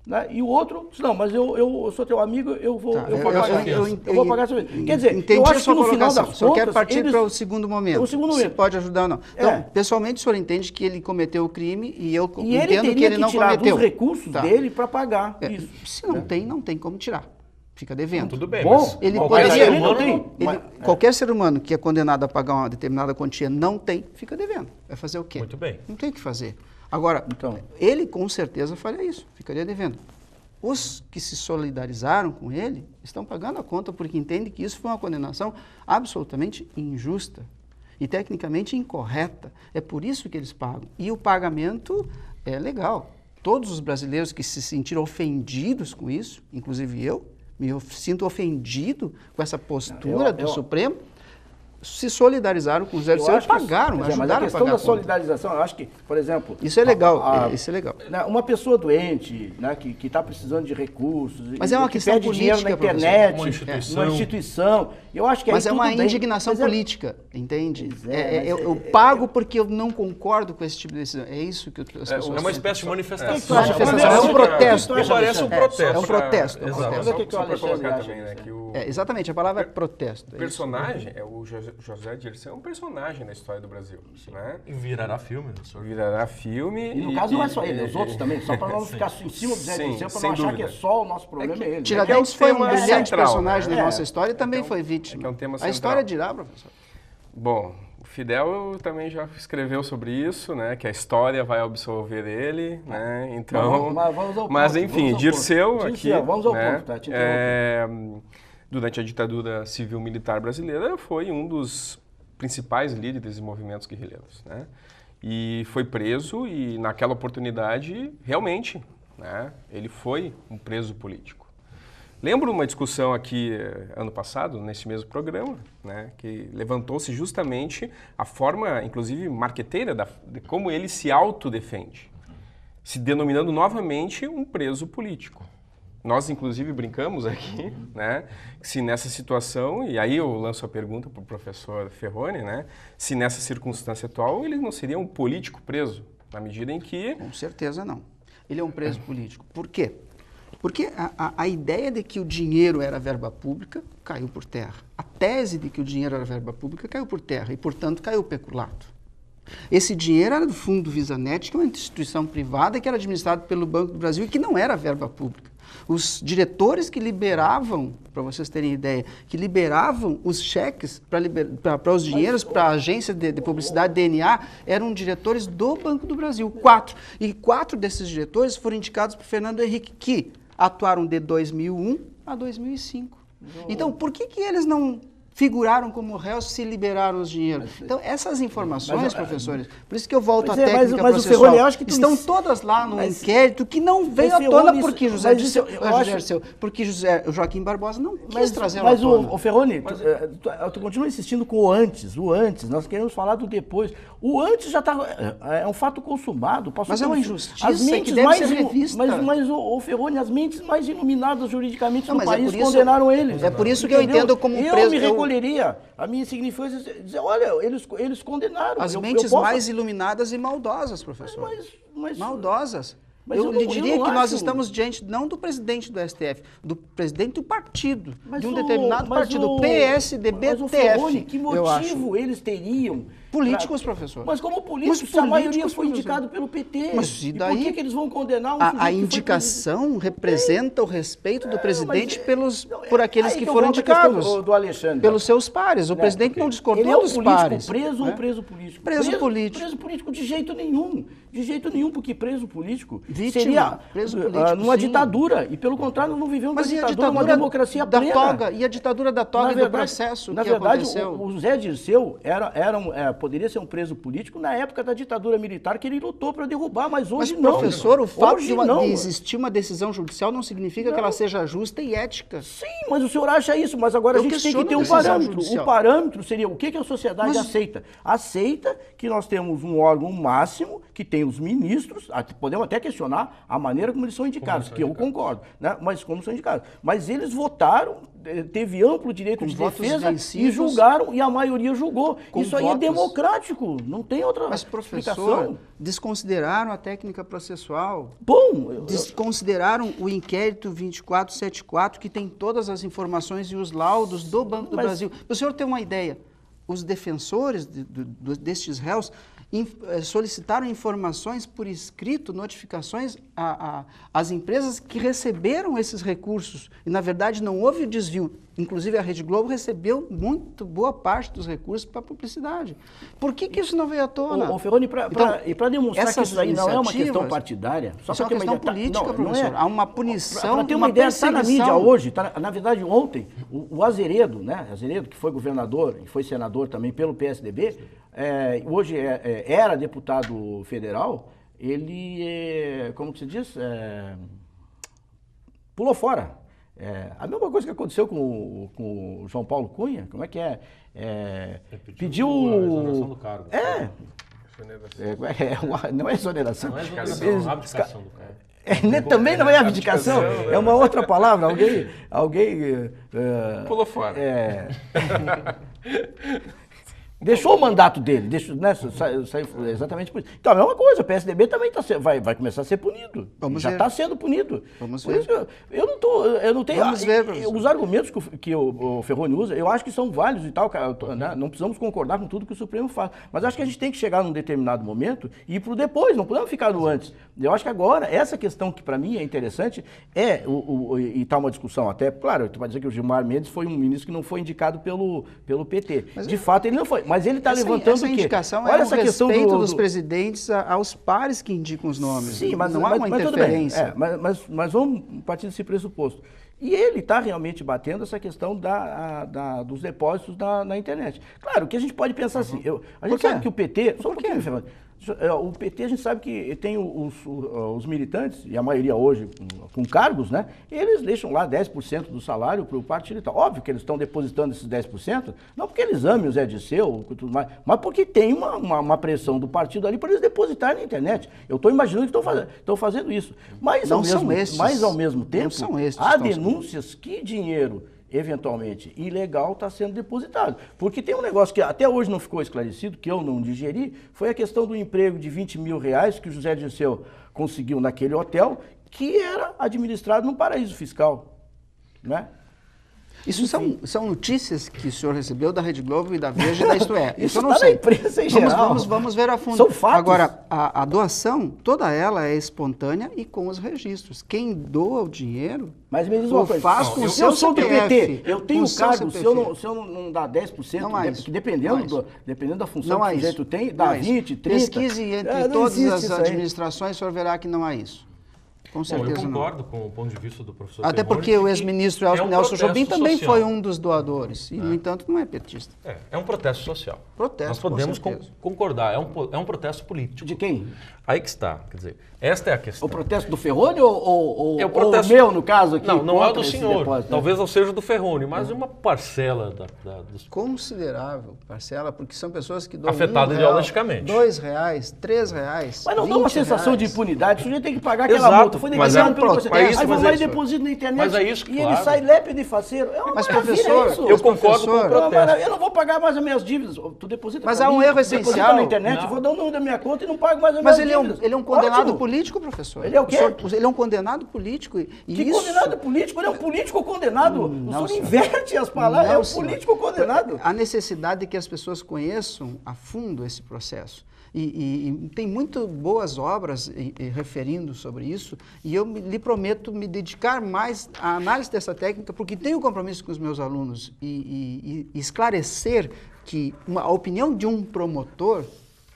I: Né? E o outro disse, não, mas eu sou teu amigo, eu vou pagar essa vez. Quer dizer, eu acho que no final das contas...
J: Só quero partir para o segundo momento. Se pode ajudar ou não. Então, pessoalmente, o senhor entende que ele cometeu o crime e eu entendo que ele não cometeu.
I: Ele teria que tirar dos recursos dele para pagar isso.
J: Se não tem como tirar. Fica devendo.
A: Tudo bem,
J: mas ele qualquer ser humano que é condenado a pagar uma determinada quantia fica devendo. Vai fazer o quê?
A: Muito bem.
J: Não tem o que fazer. Agora, ele com certeza faria isso, ficaria devendo. Os que se solidarizaram com ele estão pagando a conta porque entendem que isso foi uma condenação absolutamente injusta e tecnicamente incorreta. É por isso que eles pagam. E o pagamento é legal. Todos os brasileiros que se sentiram ofendidos com isso, inclusive eu, me sinto ofendido com essa postura do Supremo, se solidarizaram com os zero e pagaram, ajudaram a pagar.
I: Mas a questão da solidarização, eu acho que, por exemplo...
J: Isso é legal, isso é legal.
I: Uma pessoa doente, né, que está precisando de recursos...
J: Mas é uma questão
I: política, dinheiro na internet,
J: uma
I: instituição. Eu acho que
J: mas é uma indignação política, entende? Eu pago porque eu não concordo com esse tipo de decisão. É isso que as pessoas...
A: É uma espécie de manifestação.
J: É um protesto.
A: Parece um protesto.
J: É um protesto.
H: Exatamente,
J: a palavra é protesto.
H: O personagem, o José Dirceu é um personagem na história do Brasil. Né?
A: E virará filme.
H: Virará filme.
I: E no caso não é só ele, os outros também, só para não ficar em cima do José Dirceu, para não achar que é só o nosso problema, é ele.
J: Tiradentes foi um brilhante personagem da nossa história e também foi vítima.
H: É um tema
J: a história dirá, professor?
H: Bom, o Fidel também já escreveu sobre isso, né? Que a história vai absolver ele, né? Então, mas enfim, Dirceu aqui,
I: vamos ao ponto, tá?
H: Durante a ditadura civil-militar brasileira, foi um dos principais líderes desses movimentos guerrilheiros, né? E foi preso e, naquela oportunidade, realmente, né, ele foi um preso político. Lembro uma discussão aqui, ano passado, nesse mesmo programa, né, que levantou-se justamente a forma, inclusive, marqueteira de como ele se autodefende, se denominando novamente um preso político. Nós, inclusive, brincamos aqui, né, se nessa situação, e aí eu lanço a pergunta para o professor Ferroni, né, se nessa circunstância atual ele não seria um político preso, na medida em que...
J: Com certeza não. Ele é um preso político. Por quê? Porque a ideia de que o dinheiro era verba pública caiu por terra. A tese de que o dinheiro era verba pública caiu por terra e, portanto, caiu o peculato. Esse dinheiro era do Fundo VisaNet, que é uma instituição privada que era administrada pelo Banco do Brasil e que não era verba pública. Os diretores que liberavam, para vocês terem ideia, que liberavam os cheques para os dinheiros para a agência de publicidade DNA, eram diretores do Banco do Brasil, 4. E 4 desses diretores foram indicados por Fernando Henrique, que atuaram de 2001 a 2005. Então, por que eles não figuraram como réus se liberaram os dinheiros? Então, essas informações, professores, por isso que eu volto à técnica processual,
I: Ferroni, eu acho que
J: estão todas lá no inquérito que não veio à tona porque José Dirceu, porque Joaquim Barbosa não quis trazer à tona.
I: Mas, Ferroni, tu continua insistindo com o antes, nós queremos falar do depois. O antes já está, é um fato consumado.
J: Mas é uma injustiça que deve ser revista.
I: Mas Ferroni, as mentes mais iluminadas juridicamente no país condenaram eles.
J: É por isso que eu entendo como preso...
I: recolheria a minha insignificância dizer, olha, eles condenaram.
J: As mentes mais iluminadas e maldosas, professor. Maldosas. Eu lhe diria que nós estamos diante não do presidente do STF, do presidente do partido, de um determinado partido, o PSDB-TF.
I: Que motivo eles teriam?
J: Políticos, professor.
I: Mas como políticos, a maioria foi indicado pelo PT.
J: Mas e daí?
I: Por que eles vão condenar um
J: A indicação representa o respeito do presidente por aqueles que foram indicados.
I: Do Alexandre.
J: Pelos seus pares. O presidente não discordou dos pares.
I: Preso ou preso político?
J: Preso político.
I: Preso político de jeito nenhum. De jeito nenhum, porque preso político
J: seria
I: numa ditadura. E pelo contrário, nós não vivemos uma ditadura, uma democracia plena.
J: Toga, e a ditadura da toga e do processo
I: que aconteceu? O Zé Dirceu poderia ser um preso político na época da ditadura militar que ele lutou para derrubar, mas hoje não.
J: Mas, professor, o fato de existir uma decisão judicial não significa que ela seja justa e ética.
I: Sim, mas o senhor acha isso, mas agora a gente tem que ter um parâmetro. O parâmetro seria o que a sociedade aceita? Aceita que nós temos um órgão máximo, que tem os ministros, podemos até questionar a maneira como eles são indicados, que eu concordo, né? Mas como são indicados. Mas eles votaram, teve amplo direito de defesa e julgaram, e a maioria julgou. Isso aí é democrático, não tem outra explicação.
J: Professor, desconsideraram a técnica processual. Desconsideraram o inquérito 2474, que tem todas as informações e os laudos do Banco do Brasil. Para o senhor ter uma ideia, os defensores destes réus solicitaram informações por escrito, notificações às empresas que receberam esses recursos. E, na verdade, não houve o desvio. Inclusive, a Rede Globo recebeu muito boa parte dos recursos para publicidade. Por que isso não veio à tona?
I: Ferroni, para demonstrar que isso aí não é uma questão partidária...
J: Só é uma questão política, professor. Há uma punição,
I: para ter uma ideia, está na mídia hoje, na verdade, ontem, o Azeredo, né? Azeredo, que foi governador e foi senador também pelo PSDB, hoje era deputado federal, ele, como que se diz, pulou fora. A mesma coisa que aconteceu com o João Paulo Cunha, como é que é? Pediu
A: a exoneração do cargo.
I: Não é exoneração.
A: Não é exoneração, abdicação do cargo.
I: Também não é abdicação, é uma outra palavra. Alguém
H: pulou fora.
I: Deixou o mandato dele, saiu exatamente por isso. Então, a mesma coisa, o PSDB também vai começar a ser punido. Já está sendo punido.
J: Vamos ver.
I: Eu não tenho...
J: Vamos ver, professor.
I: Os argumentos que o Ferroni usa, eu acho que são válidos e tal, né? Não precisamos concordar com tudo que o Supremo faz. Mas acho que a gente tem que chegar num determinado momento e ir para o depois, não podemos ficar no antes. Eu acho que agora, essa questão que para mim é interessante e está uma discussão até, claro, tu vai dizer que o Gilmar Mendes foi um ministro que não foi indicado pelo PT. De fato, ele não foi. Mas ele está levantando
J: essa indicação é o respeito dos presidentes aos pares que indicam os nomes.
I: Sim, mas
J: não há uma interferência.
I: Mas vamos partir desse pressuposto. E ele está realmente batendo essa questão dos depósitos na internet. Claro que a gente pode pensar assim. A gente sabe que o PT... Só um pouquinho, Fernando. O PT, a gente sabe que tem os militantes, e a maioria hoje com cargos, né? Eles deixam lá 10% do salário para o partido e tal. Óbvio que eles estão depositando esses 10%, não porque eles amem o Zé Dirceu, tudo mais, mas porque tem uma pressão do partido ali para eles depositarem na internet. Eu estou imaginando que estão fazendo isso. Mas, ao mesmo tempo, há denúncias que dinheiro eventualmente ilegal está sendo depositado. Porque tem um negócio que até hoje não ficou esclarecido, que eu não digeri, foi a questão do emprego de R$20 mil que o José Dirceu conseguiu naquele hotel, que era administrado num paraíso fiscal, né?
J: Isso são notícias que o senhor recebeu da Rede Globo e da Veja e da Isto É.
I: Isso eu não sei. Na imprensa em geral.
J: Vamos ver a fundo.
I: São fatos.
J: Agora, a doação, toda ela é espontânea e com os registros. Quem doa o dinheiro,
I: mas me diz uma coisa,
J: faz com o seu
I: eu sou do
J: CPF,
I: PT, eu tenho um cargo, se eu não dar 10%, dependendo da função que o sujeito tem, dá 20%, 30%.
J: Pesquise entre todas as administrações, o senhor verá que não há isso. Com certeza
A: eu
J: não.
A: concordo com o ponto de vista do professor
J: Até
A: Ferroni,
J: porque o ex-ministro Nelson Jobim também
A: social.
J: foi um dos doadores, e, no entanto, não é petista.
A: É um protesto social.
J: Protesto,
A: Nós podemos
J: com certeza.
A: concordar, é um protesto político.
I: De quem?
A: Aí que está, quer dizer, esta é a questão.
I: O protesto do Ferroni ou
A: É o protesto...
I: o meu, no caso, aqui?
A: Não é o do
I: esse
A: senhor,
I: depósito, né?
A: talvez não seja do Ferroni, mas uma parcela dos...
J: Considerável parcela, porque são pessoas que doam
A: Afetada ideologicamente.
J: R$1, R$2, R$3,
I: Mas não dá uma sensação de impunidade, o sujeito tem que pagar aquela
A: Exato,
I: multa, foi
A: mas
I: negociado pelo processo, aí
A: mas
I: vão lá e
A: isso-
I: deposita na internet,
A: mas é isso,
I: e
A: claro.
I: ele sai lépido e faceiro. É uma
J: Mas,
I: maravilha
J: professor,
I: isso.
A: Eu concordo com o protesto.
I: Eu não vou pagar mais as minhas dívidas, tu deposita
J: Mas
I: pra
J: há um
I: mim,
J: erro
I: deposita
J: essencial.
I: na internet,
J: Não.
I: vou dar o número da minha conta e não pago mais as
J: Mas
I: minhas dívidas.
J: ele é um condenado
I: Ótimo.
J: político, professor.
I: Ele é o quê?
J: Ele é um condenado político. E
I: Que
J: isso...
I: condenado político? Ele é um político condenado. O senhor
J: senhor.
I: inverte as palavras, é
J: Não,
I: um
J: senhor.
I: político condenado.
J: A necessidade de que as pessoas conheçam a fundo esse processo. E tem muito boas obras referindo sobre isso, e eu lhe prometo me dedicar mais à análise dessa técnica, porque tenho compromisso com os meus alunos e esclarecer que a opinião de um promotor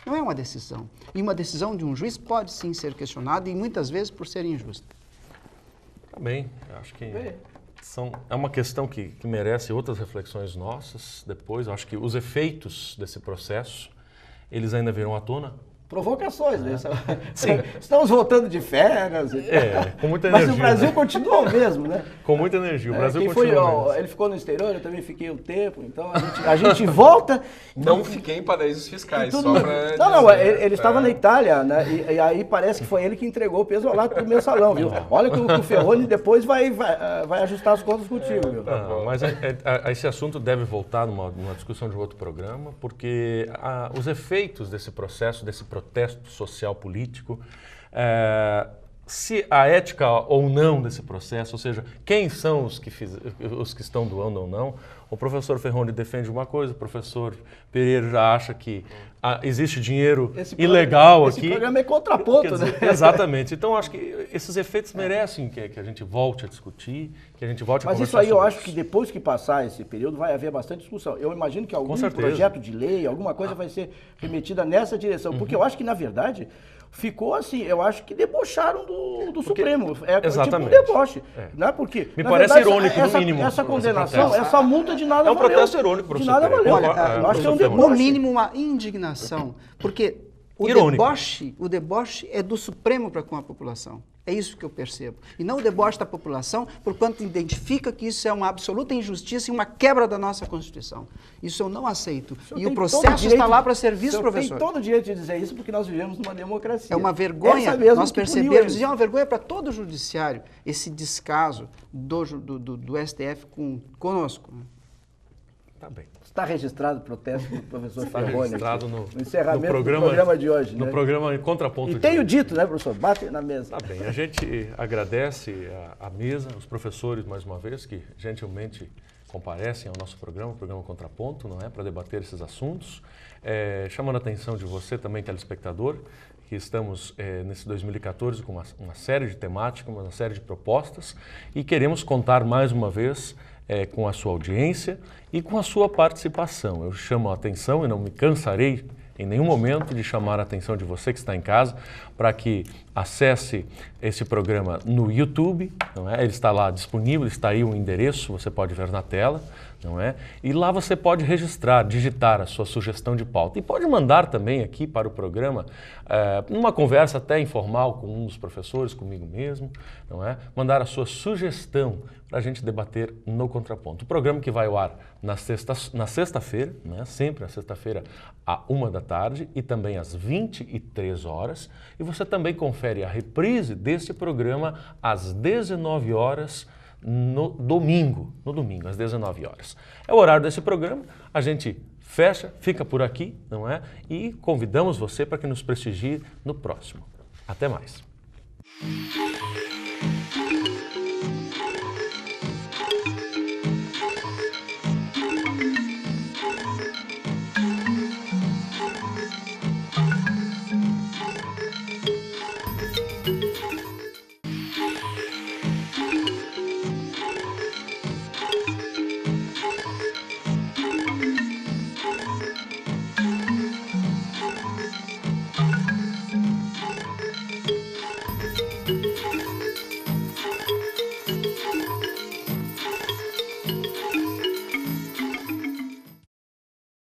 J: não é uma decisão. E uma decisão de um juiz pode sim ser questionada, e muitas vezes por ser injusta.
A: Tá bem, eu acho que é uma questão que merece outras reflexões nossas depois. Eu acho que os efeitos desse processo, eles ainda virão à tona.
I: Provocações, né?
A: Sim.
I: Estamos voltando de férias.
A: Com muita energia.
I: Mas o Brasil
A: né?
I: continua o mesmo, né?
A: Com muita energia, o Brasil
I: quem
A: continua
I: foi,
A: o mesmo.
I: ele ficou no exterior, eu também fiquei um tempo, então a gente volta.
H: Não fiquei em paraísos fiscais,
I: tudo
H: só
I: no-
H: para
I: Não, ele estava na Itália, né? E aí parece que foi ele que entregou o peso ao lado pro meu salão, viu? Olha que o Ferroni depois vai ajustar as contas contigo, viu?
A: Mas esse assunto deve voltar numa discussão de outro programa, porque os efeitos desse processo, desse protesto social político, se a ética ou não desse processo, ou seja, quem são os que estão doando ou não, o professor Ferroni defende uma coisa, o professor Pereira já acha que existe dinheiro ilegal aqui.
I: Esse programa é contraponto,
A: Quer dizer,
I: né?
A: Exatamente. Então, acho que esses efeitos merecem que a gente volte a discutir, que a gente volte a
I: Mas
A: conversar
I: isso aí eu
A: sobre
I: acho que depois que passar esse período vai haver bastante discussão. Eu imagino que algum
A: certeza.
I: projeto de lei, alguma coisa vai ser remetida nessa direção. Porque eu acho que, na verdade, ficou assim, eu acho que debocharam do Supremo.
A: Exatamente.
I: Tipo um deboche. Né? Porque,
A: Me
I: na
A: parece
I: verdade,
A: irônico, no mínimo,
I: essa
A: esse
I: condenação,
A: protesto.
I: essa multa de nada
A: É um
I: valeu.
A: protesto irônico,
I: De
A: professor
I: nada
A: Pereira.
I: valeu.
A: Olha,
I: Eu acho que é um
A: professor
I: deboche.
J: No mínimo, uma indignação, porque
A: Irônico.
J: o deboche é do Supremo para com a população. É isso que eu percebo. E não o deboche da população, porquanto identifica que isso é uma absoluta injustiça e uma quebra da nossa Constituição. Isso eu não aceito. E o processo está lá para servir o professor.
I: Tem todo o direito de dizer isso porque nós vivemos numa democracia.
J: É uma vergonha,
I: Essa mesmo
J: nós
I: que puniu
J: percebemos,
I: eles.
J: e é uma vergonha para todo o judiciário, esse descaso do STF conosco.
A: Tá bem.
I: Está registrado o protesto do professor
A: Está
I: Ferroni
A: registrado no
I: encerramento
A: programa,
I: do programa de hoje.
A: No
I: né?
A: programa em Contraponto
I: E
A: de
I: tenho
A: hoje.
I: dito, né, professor? Bate na mesa.
A: Tá bem, a gente agradece a mesa, os professores, mais uma vez, que gentilmente comparecem ao nosso programa, o programa Contraponto, não é, para debater esses assuntos. Chamando a atenção de você também, telespectador, que estamos nesse 2014 com uma série de temáticas, uma série de propostas, e queremos contar mais uma vez com a sua audiência e com a sua participação. Eu chamo a atenção e não me cansarei em nenhum momento de chamar a atenção de você que está em casa para que acesse esse programa no YouTube, não é? Ele está lá disponível, está aí o endereço, você pode ver na tela, não é? E lá você pode registrar, digitar a sua sugestão de pauta. E pode mandar também aqui para o programa, numa conversa até informal com um dos professores, comigo mesmo, não é? Mandar a sua sugestão para a gente debater no Contraponto. O programa que vai ao ar na sexta-feira, né? Sempre na sexta-feira, à 13h e também às 23h. E você também confere a reprise deste programa às 19h no domingo, às 19h. É o horário desse programa, a gente fecha, fica por aqui, não é? E convidamos você para que nos prestigie no próximo. Até mais.